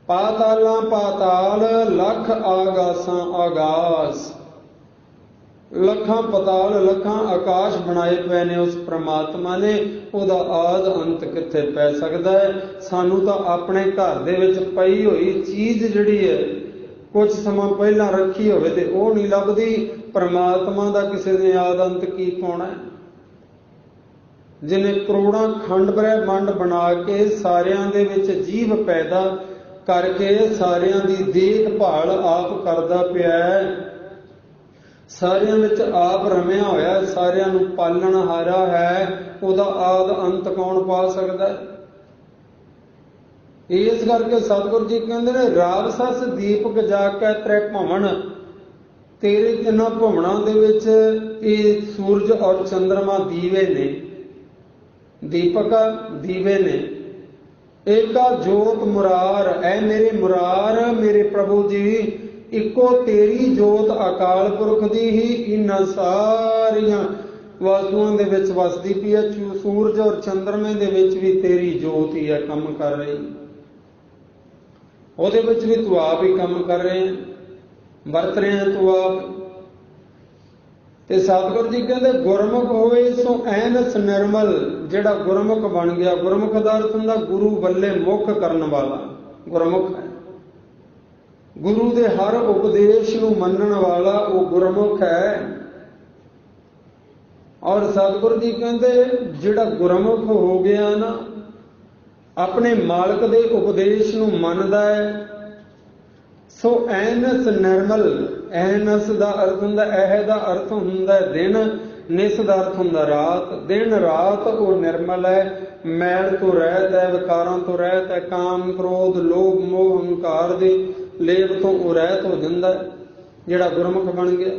ਪਾਤਾਲਾਂ ਪਾਤਾਲ ਲੱਖ ਆਗਾਸਾਂ ਆਗਾਸ। ਲੱਖਾਂ ਪਤਾਲ ਲੱਖਾਂ ਆਕਾਸ਼ ਬਣਾਏ ਪਏ ਨੇ ਉਸ ਪ੍ਰਮਾਤਮਾ ਨੇ। ਉਹਦਾ ਆਦ ਅੰਤ ਕਿੱਥੇ ਪੈ ਸਕਦਾ ਹੈ। ਸਾਨੂੰ ਤਾਂ ਆਪਣੇ ਘਰ ਦੇ ਵਿੱਚ ਪਈ ਹੋਈ ਚੀਜ਼ ਜਿਹੜੀ ਹੈ ਕੁਝ ਸਮਾਂ ਪਹਿਲਾਂ ਰੱਖੀ ਹੋਵੇ ਤੇ ਉਹ ਨਹੀਂ ਲੱਭਦੀ। ਪ੍ਰਮਾਤਮਾ ਦਾ ਕਿਸੇ ਨੇ ਆਦ ਅੰਤ ਕੀ ਪਾਉਣਾ ਹੈ। ਜਿਹਨੇ ਕਰੋੜਾਂ ਖੰਡ ਬ੍ਰਹਿਮੰਡ ਬਣਾ ਕੇ ਸਾਰਿਆਂ ਦੇ ਵਿੱਚ ਜੀਵ ਪੈਦਾ ਕਰਕੇ ਸਾਰਿਆਂ ਦੀ ਦੇਖਭਾਲ ਆਪ ਕਰਦਾ ਪਿਆ ਹੈ, ਸਾਰਿਆਂ ਵਿੱਚ ਆਪ ਰਮਿਆ ਹੋਇਆ, ਸਾਰਿਆਂ ਨੂੰ ਪਾਲਣ ਹਾਰਾ ਹੈ, ਉਹਦਾ ਆਦ ਅੰਤ ਕੌਣ ਪਾ ਸਕਦਾ ਹੈ। ਇਸ ਕਰਕੇ ਸਤਿਗੁਰੂ ਜੀ ਕਹਿੰਦੇ ਨੇ ਰਾਵ ਸਸ ਦੀਪਕ ਜਾ ਕੇ ਤ੍ਰੈ ਭਵਨ। ਤੇਰੇ ਤਿੰਨਾਂ ਭਵਨਾਂ ਦੇ ਵਿੱਚ ਇਹ ਸੂਰਜ ਔਰ ਚੰਦਰਮਾ ਦੀਵੇ ਨੇ। ਦੀਪਕ ਦੀਵੇ ਨੇ ਏਕਾ ਜੋਤ ਮੁਰਾਰ, ਐ ਮੇਰੇ ਮੁਰਾਰ ਮੇਰੇ ਪ੍ਰਭੂ ਜੀ, ਇੱਕੋ ਤੇਰੀ ਜੋਤ ਅਕਾਲ ਪੁਰਖ ਦੀ ਹੀ ਇਹਨਾਂ ਸਾਰੀਆਂ ਵਾਸਤੂਆਂ ਦੇ ਵਿੱਚ ਵਸਦੀ ਪਈ ਹੈ। ਸੂਰਜ ਔਰ ਚੰਦਰਮੇ ਦੇ ਵਿੱਚ ਵੀ ਤੇਰੀ ਜੋਤ ਹੀ ਹੈ ਕੰਮ ਕਰ ਰਹੀ, ਉਹਦੇ ਵਿੱਚ ਵੀ ਤੂੰ ਆਪ ਹੀ ਕੰਮ ਕਰ ਰਹੇ ਹੈ, ਵਰਤ ਰਹੇ ਹੈ ਤੂੰ ਆਪ। ਤੇ ਸਤਿਗੁਰੂ ਜੀ ਕਹਿੰਦੇ ਗੁਰਮੁਖ ਹੋਵੇ ਸੋ ਐਨਸ ਨਿਰਮਲ, ਜਿਹੜਾ ਗੁਰਮੁਖ ਬਣ ਗਿਆ, ਗੁਰਮੁਖ ਦਾ ਅਰਥ ਹੁੰਦਾ ਗੁਰੂ ਵੱਲੇ ਮੁਖ ਕਰਨ ਵਾਲਾ, ਗੁਰਮੁਖ ਹੈ। ਗੁਰੂ ਦੇ ਹਰ ਉਪਦੇਸ਼ ਨੂੰ ਮੰਨਣ ਵਾਲਾ ਉਹ ਗੁਰਮੁਖ ਹੈ। ਔਰ ਸਤਿਗੁਰੂ ਜੀ ਕਹਿੰਦੇ ਜਿਹੜਾ ਗੁਰਮੁਖ ਹੋ ਗਿਆ ਨਾ, ਆਪਣੇ ਮਾਲਕ ਦੇ ਉਪਦੇਸ਼ ਨੂੰ ਮੰਨਦਾ ਹੈ, ਸੋ ਐਨਸ ਨਿਰਮਲ, ਐਨਸ ਦਾ ਅਰਥ ਹੁੰਦਾ, ਇਹ ਦਾ ਅਰਥ ਹੁੰਦਾ ਦਿਨ, ਨਿਸ ਦਾ ਅਰਥ ਹੁੰਦਾ ਰਾਤ, ਦਿਨ ਰਾਤ ਉਹ ਨਿਰਮਲ ਹੈ, ਮੈਲ ਤੋਂ ਰਹਿਤ ਹੈ, ਵਿਕਾਰਾਂ ਤੋਂ ਰਹਿਤ ਹੈ, ਕਾਮ ਕ੍ਰੋਧ ਲੋਭ ਮੋਹ ਹੰਕਾਰ ਦੇ ਲੇਪ ਤੋਂ ਉਹ ਰਹਿਤ ਹੋ ਜਾਂਦਾ ਹੈ ਜਿਹੜਾ ਗੁਰਮੁਖ ਬਣ ਗਿਆ।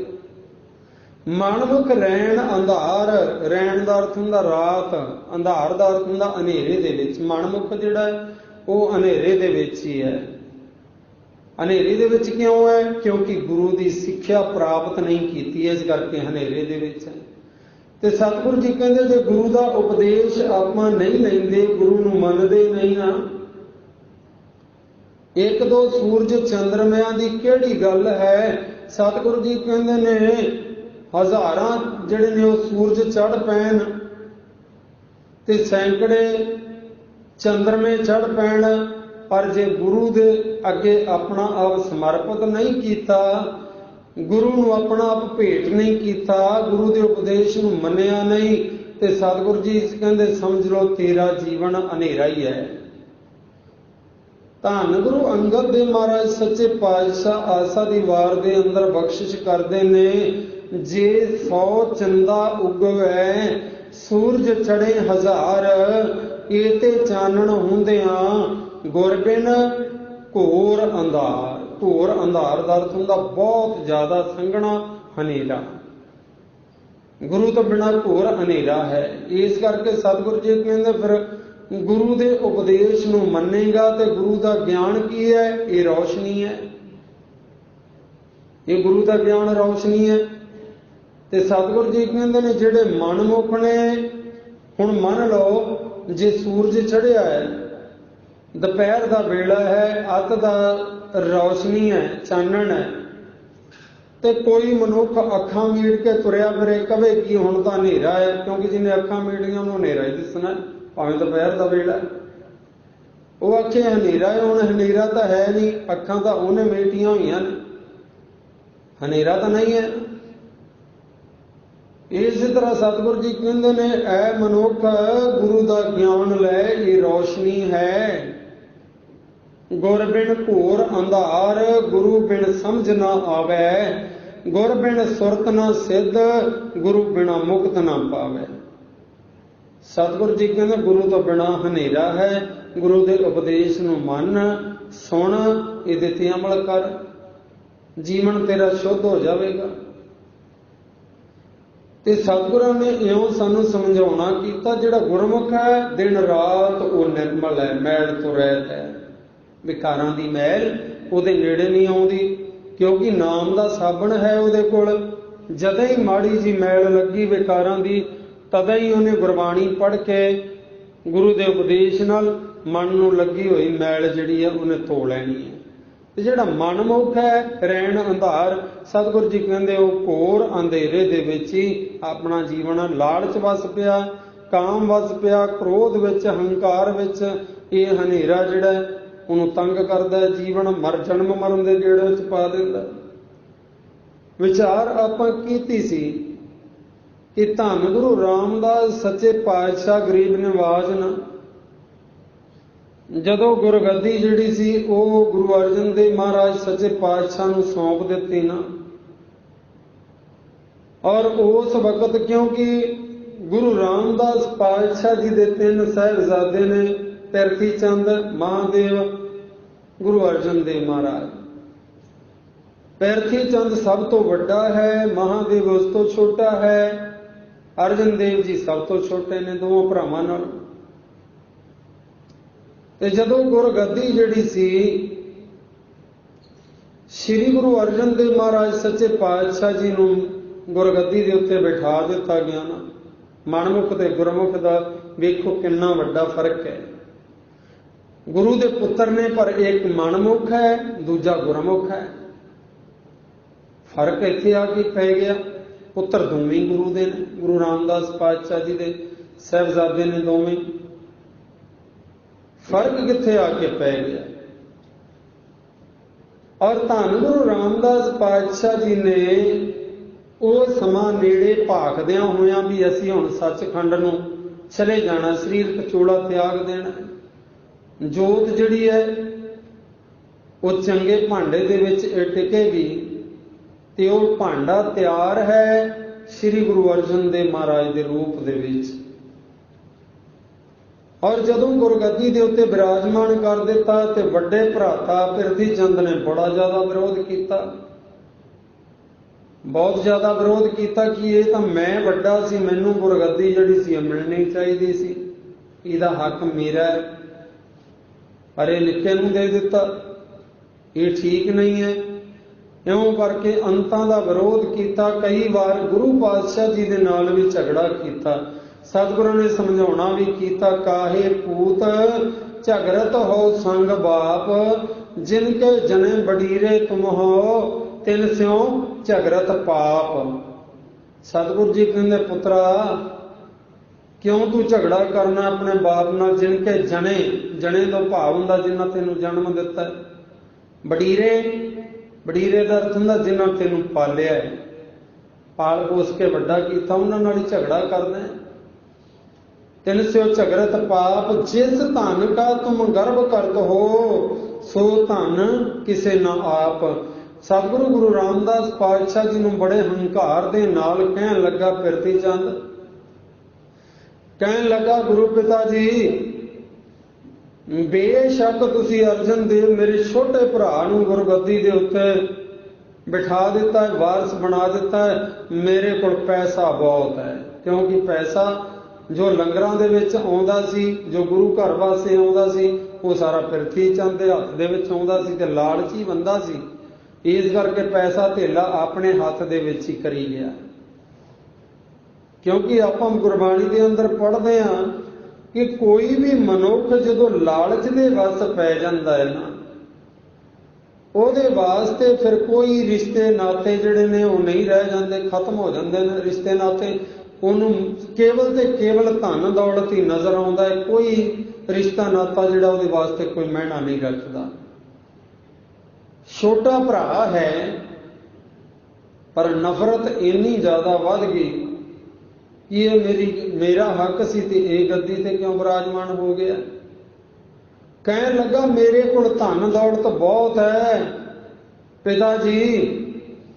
ਮਨਮੁਖ ਰੈਣ ਅੰਧਾਰ, ਰੈਣ ਦਾ ਅਰਥ ਹੁੰਦਾ ਰਾਤ, ਅੰਧਾਰ ਦਾ ਅਰਥ ਹੁੰਦਾ ਹਨੇਰੇ ਦੇ ਵਿੱਚ। ਮਨਮੁਖ ਜਿਹੜਾ ਹੈ ਉਹ ਹਨੇਰੇ ਦੇ ਵਿੱਚ ਹੀ ਹੈ। ਹਨੇਰੇ ਦੇ ਵਿੱਚ ਕਿਉਂ ਹੈ? ਕਿਉਂਕਿ ਗੁਰੂ ਦੀ ਸਿੱਖਿਆ ਪ੍ਰਾਪਤ ਨਹੀਂ ਕੀਤੀ, ਇਸ ਕਰਕੇ ਹਨੇਰੇ ਦੇ ਵਿੱਚ ਹੈ। ਤੇ ਸਤਿਗੁਰੂ ਜੀ ਕਹਿੰਦੇ ਜੇ ਗੁਰੂ ਦਾ ਉਪਦੇਸ਼ ਆਪਾਂ ਨਹੀਂ ਲੈਂਦੇ, ਗੁਰੂ ਨੂੰ ਮੰਨਦੇ ਨਹੀਂ ਨਾ, ਇੱਕ ਦੋ ਸੂਰਜ ਚੰਦਰਮਿਆਂ ਦੀ ਕਿਹੜੀ ਗੱਲ ਹੈ। ਸਤਿਗੁਰੂ ਜੀ ਕਹਿੰਦੇ ਨੇ ਹਜ਼ਾਰਾਂ ਜਿਹੜੇ ਨੇ ਉਹ ਸੂਰਜ ਚੜ੍ਹ ਪੈਣ ਤੇ ਸੈਂਕੜੇ ਚੰਦਰਮੇ ਚੜ੍ਹ ਪੈਣ, ਪਰ ਜੇ ਗੁਰੂ ਦੇ ਅੱਗੇ ਆਪਣਾ ਆਪ ਸਮਰਪਿਤ ਨਹੀਂ ਕੀਤਾ, ਗੁਰੂ ਨੂੰ ਆਪਣਾ ਆਪ ਭੇਟ ਨਹੀਂ ਕੀਤਾ, ਗੁਰੂ ਦੇ ਉਪਦੇਸ਼ ਨੂੰ ਮੰਨਿਆ ਨਹੀਂ, ਤੇ ਸਤਿਗੁਰੂ ਜੀ ਕਹਿੰਦੇ ਸਮਝ ਲਓ ਤੇਰਾ ਜੀਵਨ ਹਨੇਰਾ ਹੀ ਹੈ। ਧੰਨ ਗੁਰੂ ਅੰਗਦ ਦੇਵ ਮਹਾਰਾਜ ਸੱਚੇ ਪਾਤਸ਼ਾਹ ਆਸਾ ਦੀ ਵਾਰ ਦੇ ਅੰਦਰ ਬਖਸ਼ਿਸ਼ ਕਰਦੇ ਨੇ, ਜੇ 100 ਚੰਦਾ ਉਗਵੈ ਸੂਰਜ ਚੜੇ ਹਜ਼ਾਰ, ਇਹ ਤੇ ਚਾਨਣ ਹੁੰਦਿਆਂ ਗੁਰਬਿਨ ਘੋਰ ਅੰਧਾਰ। ਘੋਰ ਅੰਧਾਰ ਦਾ ਅਰਥ ਹੁੰਦਾ ਬਹੁਤ ਜ਼ਿਆਦਾ ਸੰਘਣਾ ਹਨੇਰਾ, ਗੁਰੂ ਤੋਂ ਬਿਨਾਂ ਘੋਰ ਹਨੇਰਾ ਹੈ। ਇਸ ਕਰਕੇ ਸਤਿਗੁਰੂ ਜੀ ਕਹਿੰਦੇ ਫਿਰ ਗੁਰੂ ਦੇ ਉਪਦੇਸ਼ ਨੂੰ ਮੰਨੇਗਾ ਤੇ ਗੁਰੂ ਦਾ ਗਿਆਨ ਕੀ ਹੈ? ਇਹ ਰੌਸ਼ਨੀ ਹੈ, ਇਹ ਗੁਰੂ ਦਾ ਗਿਆਨ ਰੌਸ਼ਨੀ ਹੈ। ਤੇ ਸਤਿਗੁਰੂ ਜੀ ਕਹਿੰਦੇ ਨੇ ਜਿਹੜੇ ਮਨਮੁਖ ਨੇ, ਹੁਣ ਮੰਨ ਲਓ ਜੇ ਸੂਰਜ ਚੜ੍ਹਿਆ ਹੈ, ਦੁਪਹਿਰ ਦਾ ਵੇਲਾ ਹੈ, ਅੱਤ ਦਾ ਰੌਸ਼ਨੀ ਹੈ, ਚਾਨਣ ਹੈ, ਤੇ ਕੋਈ ਮਨੁੱਖ ਅੱਖਾਂ ਮੀਟ ਕੇ ਤੁਰਿਆ ਫਿਰੇ, ਕਵੇ ਕਿ ਹੁਣ ਤਾਂ ਹਨੇਰਾ ਹੈ, ਕਿਉਂਕਿ ਜਿਹਨੇ ਅੱਖਾਂ ਮੀਟੀਆਂ ਉਹਨੂੰ ਹਨੇਰਾ ਹੀ ਦਿਸਣਾ, ਭਾਵੇਂ ਦੁਪਹਿਰ ਦਾ ਵੇਲਾ। ਉਹ ਆਖੇ ਹਨੇਰਾ ਹੈ, ਹੁਣ ਹਨੇਰਾ ਤਾਂ ਹੈ ਨਹੀਂ, ਅੱਖਾਂ ਤਾਂ ਉਹਨੇ ਮੀਟੀਆਂ ਹੋਈਆਂ ਨੇ, ਹਨੇਰਾ ਤਾਂ ਨਹੀਂ ਹੈ। ਇਸੇ ਤਰ੍ਹਾਂ ਸਤਿਗੁਰੂ ਜੀ ਕਹਿੰਦੇ ਨੇ ਐ ਮਨੁੱਖ ਗੁਰੂ ਦਾ ਗਿਆਨ ਲੈ, ਇਹ ਰੌਸ਼ਨੀ ਹੈ। ਗੁਰ ਬਿਨ ਘੋਰ ਅੰਧਾਰ, ਗੁਰੂ ਬਿਨ ਸਮਝ ਨਾ ਆਵੈ, ਗੁਰ ਬਿਨ ਸੁਰਤ ਨਾ ਸਿੱਧ, ਗੁਰੂ ਬਿਨਾ ਮੁਕਤ ਨਾ ਪਾਵੈ। ਸਤਿਗੁਰੂ ਜੀ ਕਹਿੰਦੇ ਗੁਰੂ ਤੋਂ ਬਿਨਾ ਹਨੇਰਾ ਹੈ, ਗੁਰੂ ਦੇ ਉਪਦੇਸ਼ ਨੂੰ ਮੰਨ, ਸੁਣ, ਇਹਦੇ ਤੇ ਅਮਲ ਕਰ, ਜੀਵਨ ਤੇਰਾ ਸ਼ੁੱਧ ਹੋ ਜਾਵੇਗਾ। ਤੇ ਸਤਿਗੁਰਾਂ ਨੇ ਇਉਂ ਸਾਨੂੰ ਸਮਝਾਉਣਾ ਕੀਤਾ, ਜਿਹੜਾ ਗੁਰਮੁਖ ਹੈ ਦਿਨ ਰਾਤ ਉਹ ਨਿਰਮਲ ਹੈ, ਮੈਲ ਤੋਂ ਰਹਿਤ ਹੈ, ਵਿਕਾਰਾਂ ਦੀ ਮੈਲ ਉਹਦੇ ਨੇੜੇ ਨਹੀਂ ਆਉਂਦੀ, ਕਿਉਂਕਿ ਨਾਮ ਦਾ ਸਾਬਣ ਹੈ ਉਹਦੇ ਕੋਲ। ਜਦੋਂ ਹੀ ਮਾੜੀ ਜੀ ਮੈਲ ਲੱਗੀ ਵਿਕਾਰਾਂ ਦੀ, ਤਦੋਂ ਹੀ ਉਹਨੇ ਗੁਰਬਾਣੀ ਪੜ੍ਹ ਕੇ ਗੁਰੂ ਦੇ ਉਪਦੇਸ਼ ਨਾਲ ਮਨ ਨੂੰ ਲੱਗੀ ਹੋਈ ਮੈਲ ਜਿਹੜੀ ਹੈ ਉਹਨੇ ਧੋ ਲੈਣੀ ਹੈ। ਤੇ ਜਿਹੜਾ ਮਨਮੁਖ ਹੈ ਰੈਣ ਅੰਧਾਰ, ਸਤਿਗੁਰੂ ਜੀ ਕਹਿੰਦੇ ਉਹ ਘੋਰ ਅੰਧੇਰੇ ਦੇ ਵਿੱਚ ਹੀ ਆਪਣਾ ਜੀਵਨ, ਲਾਲਚ ਵਸ ਪਿਆ, ਕਾਮ ਵਸ ਪਿਆ, ਕ੍ਰੋਧ ਵਿੱਚ, ਹੰਕਾਰ ਵਿੱਚ, ਇਹ ਹਨੇਰਾ ਜਿਹੜਾ ਉਹਨੂੰ ਤੰਗ ਕਰਦਾ, ਜੀਵਨ ਜਨਮ ਮਰਨ ਦੇ ਗੇੜ ਵਿੱਚ ਪਾ ਦਿੰਦਾ। ਵਿਚਾਰ ਆਪਾਂ ਕੀਤੀ ਸੀ ਕਿ ਧੰਨ ਗੁਰੂ ਰਾਮਦਾਸ ਸੱਚੇ ਪਾਤਸ਼ਾਹ ਗਰੀਬ ਨਿਵਾਜ ਨਾ, ਜਦੋਂ ਗੁਰਗੱਦੀ ਜਿਹੜੀ ਸੀ ਉਹ ਗੁਰੂ ਅਰਜਨ ਦੇਵ ਮਹਾਰਾਜ ਸੱਚੇ ਪਾਤਸ਼ਾਹ ਨੂੰ ਸੌਂਪ ਦਿੱਤੀ ਨਾ, ਔਰ ਉਸ ਵਕਤ ਕਿਉਂਕਿ ਗੁਰੂ ਰਾਮਦਾਸ ਪਾਤਸ਼ਾਹ ਜੀ ਦੇ 3 ਸਾਹਿਬਜ਼ਾਦੇ ਨੇ, ਪਿਰਥੀ ਚੰਦ, ਮਹਾਦੇਵ, ਗੁਰੂ ਅਰਜਨ ਦੇਵ ਮਹਾਰਾਜ। ਪਿਰਥੀ ਚੰਦ ਸਭ ਤੋਂ ਵੱਡਾ ਹੈ, ਮਹਾਦੇਵ ਉਸ ਤੋਂ ਛੋਟਾ ਹੈ, ਅਰਜਨ ਦੇਵ ਜੀ ਸਭ ਤੋਂ ਛੋਟੇ ਨੇ ਦੋਵਾਂ ਭਰਾਵਾਂ ਨਾਲ। ਤੇ ਜਦੋਂ ਗੁਰਗੱਦੀ ਜਿਹੜੀ ਸੀ ਸ੍ਰੀ ਗੁਰੂ ਅਰਜਨ ਦੇਵ ਮਹਾਰਾਜ ਸੱਚੇ ਪਾਤਸ਼ਾਹ ਜੀ ਨੂੰ ਗੁਰਗੱਦੀ ਦੇ ਉੱਤੇ ਬਿਠਾ ਦਿੱਤਾ ਗਿਆ ਨਾ, ਮਨਮੁਖ ਤੇ ਗੁਰਮੁਖ ਦਾ ਵੇਖੋ ਕਿੰਨਾ ਵੱਡਾ ਫਰਕ ਹੈ। ਗੁਰੂ ਦੇ ਪੁੱਤਰ ਨੇ, ਪਰ ਇੱਕ ਮਨਮੁਖ ਹੈ, ਦੂਜਾ ਗੁਰਮੁਖ ਹੈ। ਫਰਕ ਇੱਥੇ ਆ ਕੇ ਪੈ ਗਿਆ। ਪੁੱਤਰ ਦੋਵੇਂ ਗੁਰੂ ਦੇ ਨੇ, ਗੁਰੂ ਰਾਮਦਾਸ ਪਾਤਸ਼ਾਹ ਜੀ ਦੇ ਸਾਹਿਬਜ਼ਾਦੇ ਨੇ ਦੋਵੇਂ। ਫਰਕ ਕਿੱਥੇ ਆ ਕੇ ਪੈ ਗਿਆ। ਔਰ ਧੰਨ ਗੁਰੂ ਰਾਮਦਾਸ ਪਾਤਸ਼ਾਹ ਜੀ ਨੇ ਉਹ ਸਮਾਂ ਨੇੜੇ ਭਾਖਦਿਆਂ ਹੋਇਆਂ ਵੀ ਅਸੀਂ ਹੁਣ ਸੱਚਖੰਡ ਨੂੰ ਚਲੇ ਜਾਣਾ, ਸਰੀਰਕ ਚੋਲਾ ਤਿਆਗ ਦੇਣਾ। ਜੋਤ ਜਿਹੜੀ ਹੈ ਉਹ ਚੰਗੇ ਭਾਂਡੇ ਦੇ ਵਿੱਚ ਟਿਕੇਗੀ ਤੇ ਉਹ ਭਾਂਡਾ ਤਿਆਰ ਹੈ ਸ੍ਰੀ ਗੁਰੂ ਅਰਜਨ ਦੇਵ ਮਹਾਰਾਜ ਦੇ ਰੂਪ ਦੇ ਵਿੱਚ। ਔਰ ਜਦੋਂ ਗੁਰਗੱਦੀ ਦੇ ਉੱਤੇ ਬਿਰਾਜਮਾਨ ਕਰ ਦਿੱਤਾ ਤੇ ਵੱਡੇ ਭਰਾਤਾ ਪਿਰਥੀ ਚੰਦ ਨੇ ਬੜਾ ਜ਼ਿਆਦਾ ਵਿਰੋਧ ਕੀਤਾ, ਬਹੁਤ ਜ਼ਿਆਦਾ ਵਿਰੋਧ ਕੀਤਾ ਕਿ ਇਹ ਤਾਂ ਮੈਂ ਵੱਡਾ ਸੀ, ਮੈਨੂੰ ਗੁਰਗੱਦੀ ਜਿਹੜੀ ਸੀ ਮਿਲਣੀ ਚਾਹੀਦੀ ਸੀ, ਇਹਦਾ ਹੱਕ ਮੇਰਾ ਹੈ, ਪਰ ਇਹ ਲਿਖੇ ਨੂੰ ਦੇ ਦਿੱਤਾ, ਇਹ ਠੀਕ ਨਹੀਂ ਹੈ। ਇਉਂ ਕਰਕੇ ਅੰਤਾਂ ਦਾ ਵਿਰੋਧ ਕੀਤਾ। ਕਈ ਵਾਰ ਗੁਰੂ ਪਾਤਸ਼ਾਹ ਜੀ ਦੇ ਨਾਲ ਵੀ ਝਗੜਾ ਕੀਤਾ। ਸਤਿਗੁਰਾਂ ਨੇ ਸਮਝਾਉਣਾ ਵੀ ਕੀਤਾ, ਕਾਹੇ ਪੂਤ ਝਗੜਤ ਹੋ ਸੰਗ ਬਾਪ, ਜਿਨ ਕੇ ਜਨੇ ਬਡੀਰੇ ਤੁਮ ਹੋ, ਤਿਨ ਸਿਉ ਝਗੜਤ ਪਾਪ। ਸਤਿਗੁਰ ਜੀ ਕਹਿੰਦੇ, ਪੁੱਤਰਾ ਕਿਉਂ ਤੂੰ ਝਗੜਾ ਕਰਨਾ ਆਪਣੇ ਬਾਪ ਨਾਲ, ਜਿਨ ਕੇ ਜਣੇ, ਜਣੇ ਤੋਂ ਭਾਵ ਹੁੰਦਾ ਜਿਨ੍ਹਾਂ ਤੈਨੂੰ ਜਨਮ ਦਿੱਤਾ। ਬਡੀਰੇ, ਬਡੀਰੇ ਦਾ ਅਰਥ ਹੁੰਦਾ ਜਿਨ੍ਹਾਂ ਤੈਨੂੰ ਪਾਲਿਆ ਹੈ, ਪਾਲ ਪੋਸ ਕੇ ਵੱਡਾ ਕੀਤਾ, ਉਹਨਾਂ ਨਾਲ ਹੀ ਝਗੜਾ ਕਰਨਾ। ਤਿੰਨ ਸਿਓ ਝਗੜਤ ਪਾਪ, ਜਿਸ ਧਨ ਕਾ ਤੁਮ ਗਰਭ ਕਰਤ ਹੋ, ਸੋ ਧਨ ਕਿਸੇ ਨਾ ਆਪ। ਸਤਿਗੁਰੂ ਗੁਰੂ ਰਾਮਦਾਸ ਪਾਤਸ਼ਾਹ ਜੀ ਨੂੰ ਬੜੇ ਹੰਕਾਰ ਦੇ ਨਾਲ ਕਹਿਣ ਲੱਗਾ ਪਿਰਥੀ ਚੰਦ, ਕਹਿਣ ਲੱਗਾ, ਗੁਰੂ ਪਿਤਾ ਜੀ ਬੇਸ਼ੱਕ ਤੁਸੀਂ ਅਰਜਨ ਦੇਵ ਮੇਰੇ ਛੋਟੇ ਭਰਾ ਨੂੰ ਗੁਰਗੱਦੀ ਦੇ ਉੱਤੇ ਬਿਠਾ ਦਿੱਤਾ ਹੈ, ਵਾਰਸ ਬਣਾ ਦਿੱਤਾ ਹੈ, ਮੇਰੇ ਕੋਲ ਪੈਸਾ ਬਹੁਤ ਹੈ। ਕਿਉਂਕਿ ਪੈਸਾ ਜੋ ਲੰਗਰਾਂ ਦੇ ਵਿੱਚ ਆਉਂਦਾ ਸੀ, ਜੋ ਗੁਰੂ ਘਰ ਵਾਸਤੇ ਆਉਂਦਾ ਸੀ, ਉਹ ਸਾਰਾ ਪਿਰਥੀ ਚੰਦ ਦੇ ਹੱਥ ਦੇ ਵਿੱਚ ਆਉਂਦਾ ਸੀ ਤੇ ਲਾਲਚੀ ਬੰਦਾ ਸੀ। ਇਸ ਕਰਕੇ ਪੈਸਾ ਧੇਲਾ ਆਪਣੇ ਹੱਥ ਦੇ ਵਿੱਚ ਹੀ ਕਰੀ ਗਿਆ। ਕਿਉਂਕਿ ਆਪਾਂ ਗੁਰਬਾਣੀ ਦੇ ਅੰਦਰ ਪੜ੍ਹਦੇ ਹਾਂ ਕਿ ਕੋਈ ਵੀ ਮਨੁੱਖ ਜਦੋਂ ਲਾਲਚ ਦੇ ਵਸ ਪੈ ਜਾਂਦਾ ਹੈ ਨਾ, ਉਹਦੇ ਵਾਸਤੇ ਫਿਰ ਕੋਈ ਰਿਸ਼ਤੇ ਨਾਤੇ ਜਿਹੜੇ ਨੇ ਉਹ ਨਹੀਂ ਰਹਿ ਜਾਂਦੇ, ਖਤਮ ਹੋ ਜਾਂਦੇ ਨੇ ਰਿਸ਼ਤੇ ਨਾਤੇ। ਉਹਨੂੰ ਕੇਵਲ ਤੇ ਕੇਵਲ ਧਨ ਦੌਲਤ ਹੀ ਨਜ਼ਰ ਆਉਂਦਾ ਹੈ, ਕੋਈ ਰਿਸ਼ਤਾ ਨਾਤਾ ਜਿਹੜਾ ਉਹਦੇ ਵਾਸਤੇ ਕੋਈ ਮਾਇਨਾ ਨਹੀਂ ਰੱਖਦਾ। ਛੋਟਾ ਭਰਾ ਹੈ ਪਰ ਨਫ਼ਰਤ ਇੰਨੀ ਜ਼ਿਆਦਾ ਵੱਧ ਗਈ ਕਿ ਇਹ ਮੇਰਾ ਹੱਕ ਸੀ ਤੇ ਇਹ ਗੱਦੀ ਤੇ ਕਿਉਂ ਬਿਰਾਜਮਾਨ ਹੋ ਗਿਆ। ਕਹਿਣ ਲੱਗਾ, ਮੇਰੇ ਕੋਲ ਧਨ ਦੌਲਤ ਬਹੁਤ ਹੈ ਪਿਤਾ ਜੀ,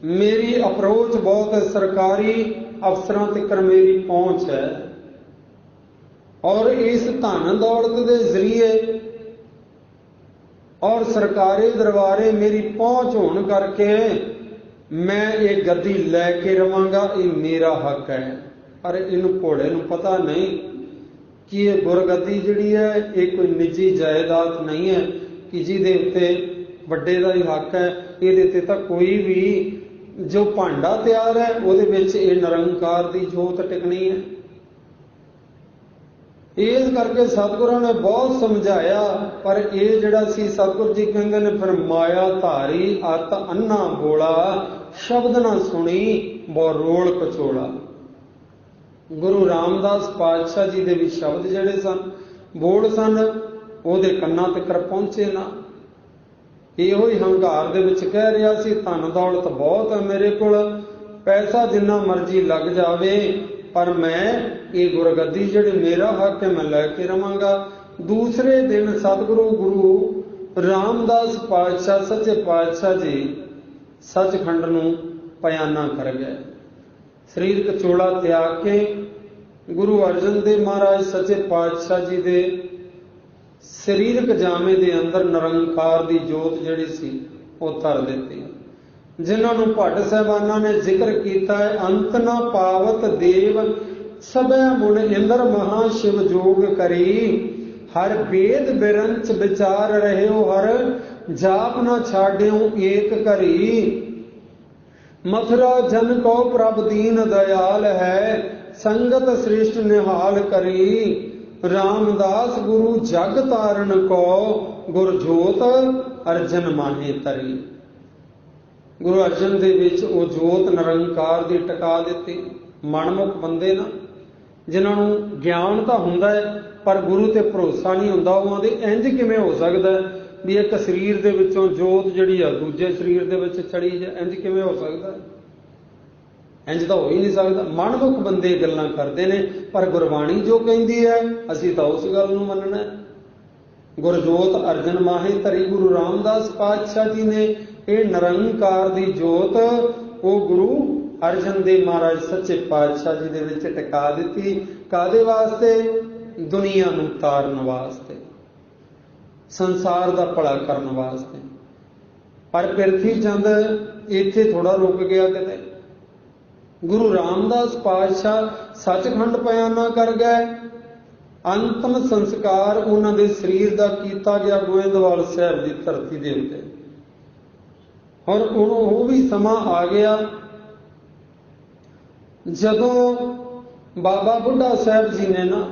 ਮੇਰੀ ਅਪਰੋਚ ਬਹੁਤ ਹੈ, ਸਰਕਾਰੀ ਅਫਸਰਾਂ ਤੱਕ ਮੇਰੀ ਪਹੁੰਚ ਹੈ, ਔਰ ਇਸ ਧਨ ਦੌਲਤ ਦੇ ਜ਼ਰੀਏ ਔਰ ਸਰਕਾਰੀ ਦਰਬਾਰੇ ਮੇਰੀ ਪਹੁੰਚ ਹੋਣ ਕਰਕੇ ਮੈਂ ਇਹ ਗੱਦੀ ਲੈ ਕੇ ਰਵਾਂਗਾ, ਇਹ ਮੇਰਾ ਹੱਕ ਹੈ। ਪਰ ਇਹਨੂੰ ਘੋੜੇ ਨੂੰ ਪਤਾ ਨਹੀਂ ਕਿ ਇਹ ਗੁਰਗੱਦੀ ਜਿਹੜੀ ਹੈ ਇਹ ਕੋਈ ਨਿੱਜੀ ਜਾਇਦਾਦ ਨਹੀਂ ਹੈ ਕਿ ਜਿਹਦੇ ਉੱਤੇ ਵੱਡੇ ਦਾ ਹੀ ਹੱਕ ਹੈ। ਇਹਦੇ ਤੇ ਤਾਂ ਕੋਈ ਵੀ ਜੋ ਭਾਂਡਾ ਤਿਆਰ ਹੈ ਉਹਦੇ ਵਿੱਚ ਇਹ ਨਿਰੰਕਾਰ ਦੀ ਜੋਤ ਟਿਕਣੀ ਹੈ। ਇਸ ਕਰਕੇ ਸਤਿਗੁਰਾਂ ਨੇ ਬਹੁਤ ਸਮਝਾਇਆ, ਪਰ ਇਹ ਜਿਹੜਾ ਸੀ ਸਤਿਗੁਰ ਜੀ ਕਹਿੰਦੇ ਨੇ, ਫਿਰ ਮਾਇਆ ਧਾਰੀ ਅਤ ਅੰਨਾ ਬੋਲਾ, ਸ਼ਬਦ ਨਾ ਸੁਣੀ ਬੋ ਰੋਲ ਕਚੋਲਾ। ਗੁਰੂ ਰਾਮਦਾਸ ਪਾਤਸ਼ਾਹ ਜੀ ਦੇ ਵੀ ਸ਼ਬਦ ਜਿਹੜੇ ਸਨ, ਬੋਲ ਸਨ, ਉਹਦੇ ਕੰਨਾਂ ਤੱਕ ਪਹੁੰਚੇ ਨਾ। ਇਹੋ ਹੀ ਹੰਕਾਰ ਦੇ ਵਿੱਚ ਕਹਿ ਰਿਹਾ ਸੀ, ਧਨ ਦੌਲਤ ਬਹੁਤ ਹੈ ਮੇਰੇ ਕੋਲ, ਪੈਸਾ ਜਿੰਨਾ ਮਰਜ਼ੀ ਲੱਗ ਜਾਵੇ, ਪਰ ਮੈਂ ਇਹ ਗੁਰਗੱਦੀ ਜਿਹੜੇ ਮੇਰਾ ਹੱਕ ਹੈ ਮੈਂ ਲੈ ਕੇ ਰਵਾਂਗਾ। ਦੂਸਰੇ ਦਿਨ ਸਤਿਗੁਰੂ ਗੁਰੂ ਰਾਮਦਾਸ ਪਾਤਸ਼ਾਹ ਸੱਚੇ ਪਾਤਸ਼ਾਹ ਜੀ ਸੱਚਖੰਡ ਨੂੰ ਪਿਆਨਾ ਕਰ ਗਏ। ਸਰੀਰਕ ਚੋਲਾ ਤਿਆਗ ਕੇ ਗੁਰੂ ਅਰਜਨ ਦੇਵ ਮਹਾਰਾਜ ਸੱਚੇ ਪਾਤਸ਼ਾਹ ਜੀ ਦੇ ਸਰੀਰਕ ਜਾਮੇ ਦੇ ਅੰਦਰ ਨਿਰੰਕਾਰ ਦੀ ਜੋਤ ਜਿਹੜੀ ਸੀ ਉਹ ਧਰ ਦਿੱਤੀ। ਜਿਨ੍ਹਾਂ ਨੂੰ ਭੱਟ ਸਾਹਿਬਾਨਾਂ ਨੇ ਜ਼ਿਕਰ ਕੀਤਾ ਹੈ, ਅੰਤ ਨਾ ਪਾਵਤ ਦੇਵ ਸਭੈ ਮੁਨ ਇੰਦਰ ਮਹਾ ਸ਼ਿਵ ਜੋਗ ਕਰੀ, हर वेद बिरंच विचार रहियो हर, जाप न छाड्यो एक करी। मथुरा जन को प्रभ दीन दयाल है, संगत श्रेष्ठ निहाल करी। रामदास गुरु जग तारण को, गुर जोत अर्जन माहे तरी। गुरु अर्जन ਦੇ ਵਿੱਚ ਉਹ ਜੋਤ ਨਿਰੰਕਾਰ ਦੀ ਟਿਕਾ ਦਿੱਤੀ। ਮਨਮੁਖ ਬੰਦੇ ਨਾ, ਜਿਨ੍ਹਾਂ ਨੂੰ ਗਿਆਨ ਤਾਂ ਹੁੰਦਾ ਹੈ ਪਰ ਗੁਰੂ ਤੇ ਭਰੋਸਾ ਨਹੀਂ ਹੁੰਦਾ, ਉਹਨਾਂ ਦੇ ਇੰਜ ਕਿਵੇਂ ਹੋ ਸਕਦਾ ਵੀ ਇੱਕ ਸਰੀਰ ਦੇ ਵਿੱਚੋਂ ਜੋਤ ਜਿਹੜੀ ਆ ਦੂਜੇ ਸਰੀਰ ਦੇ ਵਿੱਚ ਚੜੀ ਜਾ, ਇੰਜ ਕਿਵੇਂ ਹੋ ਸਕਦਾ? ਇੰਜ ਤਾਂ ਹੋ ਹੀ ਨਹੀਂ ਸਕਦਾ। ਮਨਮੁਖ ਬੰਦੇ ਗੱਲਾਂ ਕਰਦੇ ਨੇ, ਪਰ ਗੁਰਬਾਣੀ ਜੋ ਕਹਿੰਦੀ ਹੈ ਅਸੀਂ ਤਾਂ ਉਸ ਗੱਲ ਨੂੰ ਮੰਨਣਾ। ਗੁਰਜੋਤ ਅਰਜਨ ਮਾਹੇ ਧਰੀ, ਗੁਰੂ ਰਾਮਦਾਸ ਪਾਤਸ਼ਾਹ ਜੀ ਨੇ ਇਹ ਨਿਰੰਕਾਰ ਦੀ ਜੋਤ ਉਹ ਗੁਰੂ ਅਰਜਨ ਦੇਵ ਮਹਾਰਾਜ ਸੱਚੇ ਪਾਤਸ਼ਾਹ ਜੀ ਦੇ ਵਿੱਚ ਟਿਕਾ ਦਿੱਤੀ। ਕਾਹਦੇ ਵਾਸਤੇ? ਦੁਨੀਆ ਨੂੰ ਤਾਰਨ ਵਾਸਤੇ, ਸੰਸਾਰ ਦਾ ਭਲਾ ਕਰਨ ਵਾਸਤੇ। ਪਰ ਪ੍ਰਿਥਵੀ ਚੰਦ ਇੱਥੇ ਥੋੜਾ ਰੁਕ ਗਿਆ ਕਿਤੇ। ਗੁਰੂ ਰਾਮਦਾਸ ਪਾਤਸ਼ਾਹ ਸੱਚਖੰਡ ਪਿਆਨਾ ਕਰ ਗਏ। ਅੰਤਮ ਸੰਸਕਾਰ ਉਹਨਾਂ ਦੇ ਸਰੀਰ ਦਾ ਕੀਤਾ ਗਿਆ ਗੋਇੰਦਵਾਲ ਸਾਹਿਬ ਦੀ ਧਰਤੀ ਦੇ ਉੱਤੇ। ਹੁਣ ਉਹ ਵੀ ਸਮਾਂ ਆ ਗਿਆ ਜਦੋਂ ਬਾਬਾ ਬੁੱਢਾ ਸਾਹਿਬ ਜੀ ਨੇ ਨਾ,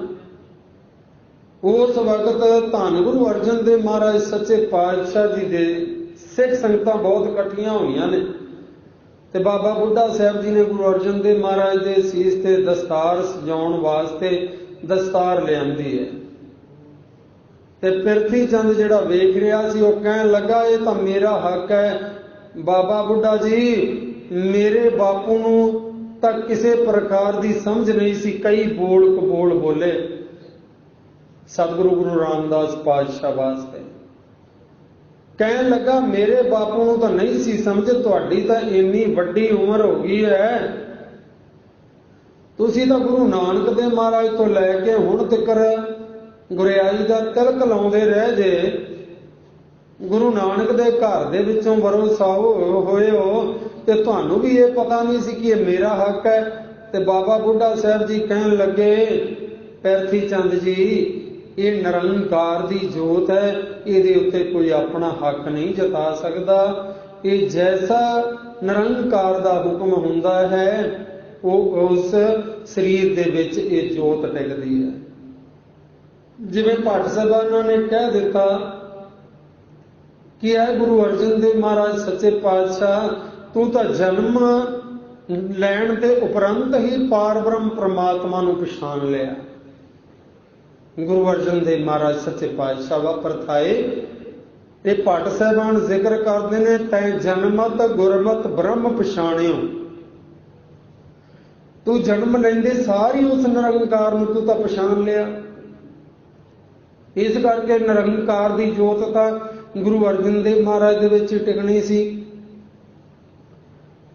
ਉਸ ਵਕਤ ਧੰਨ ਗੁਰੂ ਅਰਜਨ ਦੇਵ ਮਹਾਰਾਜ ਸੱਚੇ ਪਾਤਸ਼ਾਹ ਜੀ ਦੇ ਸਿੱਖ ਸੰਗਤਾਂ ਬਹੁਤ ਇਕੱਠੀਆਂ ਹੋਈਆਂ ਨੇ ਤੇ ਬਾਬਾ ਬੁੱਢਾ ਸਾਹਿਬ ਜੀ ਨੇ ਗੁਰੂ ਅਰਜਨ ਦੇਵ ਮਹਾਰਾਜ ਦੇ ਸੀਸ ਤੇ ਦਸਤਾਰ ਸਜਾਉਣ ਵਾਸਤੇ ਦਸਤਾਰ ਲਿਆਂਦੀ ਹੈ। ਤੇ ਪ੍ਰਿਥਵੀ ਚੰਦ ਜਿਹੜਾ ਵੇਖ ਰਿਹਾ ਸੀ ਉਹ ਕਹਿਣ ਲੱਗਾ ਇਹ ਤਾਂ ਮੇਰਾ ਹੱਕ ਹੈ ਬਾਬਾ ਬੁੱਢਾ ਜੀ, ਮੇਰੇ ਬਾਪੂ ਨੂੰ ਤਾਂ ਕਿਸੇ ਪ੍ਰਕਾਰ ਦੀ ਸਮਝ ਨਹੀਂ ਸੀ। ਕਈ ਬੋਲ ਕਬੋਲ ਬੋਲੇ ਸਤਿਗੁਰੂ ਗੁਰੂ ਰਾਮਦਾਸ ਪਾਤਸ਼ਾਹ ਵਾਸਤੇ। ਕਹਿਣ ਲੱਗਾ ਮੇਰੇ ਬਾਪੂ ਨੂੰ ਤਾਂ ਨਹੀਂ ਸੀ ਸਮਝ, ਤੁਹਾਡੀ ਤਾਂ ਇੰਨੀ ਵੱਡੀ ਉਮਰ ਹੋ ਗਈ ਹੈ, ਤੁਸੀਂ ਤਾਂ ਗੁਰੂ ਨਾਨਕ ਦੇਵ ਮਹਾਰਾਜ ਤੋਂ ਲੈ ਕੇ ਹੁਣ ਤੱਕ ਗੁਰਿਆਈ ਦਾ ਤਿਲਕ ਲਾਉਂਦੇ ਰਹਿ ਜੇ। ਗੁਰੂ ਨਾਨਕ ਦੇ ਘਰ ਦੇ ਵਿੱਚੋਂ ਵਰੋਸਾ ਹੋਏ ਹੋ ਤੇ ਤੁਹਾਨੂੰ ਵੀ ਇਹ ਪਤਾ ਨਹੀਂ ਸੀ ਕਿ ਇਹ ਮੇਰਾ ਹੱਕ ਹੈ। ਤੇ ਬਾਬਾ ਬੁੱਢਾ ਸਾਹਿਬ ਜੀ ਕਹਿਣ ਲੱਗੇ ਪ੍ਰਿਥਵੀ ਚੰਦ ਜੀ, ਇਹ ਨਿਰੰਕਾਰ ਦੀ ਜੋਤ ਹੈ, ਇਹਦੇ ਉੱਤੇ ਕੋਈ ਆਪਣਾ ਹੱਕ ਨਹੀਂ ਜਤਾ ਸਕਦਾ। ਇਹ ਜੈਸਾ ਨਿਰੰਕਾਰ ਦਾ ਹੁਕਮ ਹੁੰਦਾ ਹੈ ਉਹ ਉਸ ਸਰੀਰ ਦੇ ਵਿੱਚ ਇਹ ਜੋਤ ਟਿਕਦੀ ਹੈ। ਜਿਵੇਂ ਭੱਟ ਸਾਹਿਬਾਨਾਂ ਨੇ ਕਹਿ ਦਿੱਤਾ ਕਿ ਹੈ ਗੁਰੂ ਅਰਜਨ ਦੇਵ ਮਹਾਰਾਜ ਸੱਚੇ ਪਾਤਸ਼ਾਹ, ਤੂੰ ਤਾਂ ਜਨਮ ਲੈਣ ਦੇ ਉਪਰੰਤ ਹੀ ਪਾਰ ਬ੍ਰਹਮ ਪ੍ਰਮਾਤਮਾ ਨੂੰ ਪਛਾਣ ਲਿਆ। ਗੁਰੂ ਅਰਜਨ ਦੇਵ ਮਹਾਰਾਜ ਸੱਚੇ ਪਾਤਸ਼ਾਹ ਵਾਪਰਥਾਏ ਇਹ ਭੱਟ ਸਾਹਿਬਾਨ ਜ਼ਿਕਰ ਕਰਦੇ ਨੇ, ਤੈ ਜਨਮਤ ਗੁਰਮਤ ਬ੍ਰਹਮ ਪਛਾਣਿਓ। ਤੂੰ ਜਨਮ ਲੈਂਦੇ ਸਾਰੀ ਉਸ ਨਿਰੰਕਾਰ ਨੂੰ ਤੂੰ ਤਾਂ ਪਛਾਣ ਲਿਆ। ਇਸ ਕਰਕੇ ਨਿਰੰਕਾਰ ਦੀ ਜੋਤ ਤਾਂ ਗੁਰੂ ਅਰਜਨ ਦੇਵ ਮਹਾਰਾਜ ਦੇ ਵਿੱਚ ਟਿਕਣੀ ਸੀ,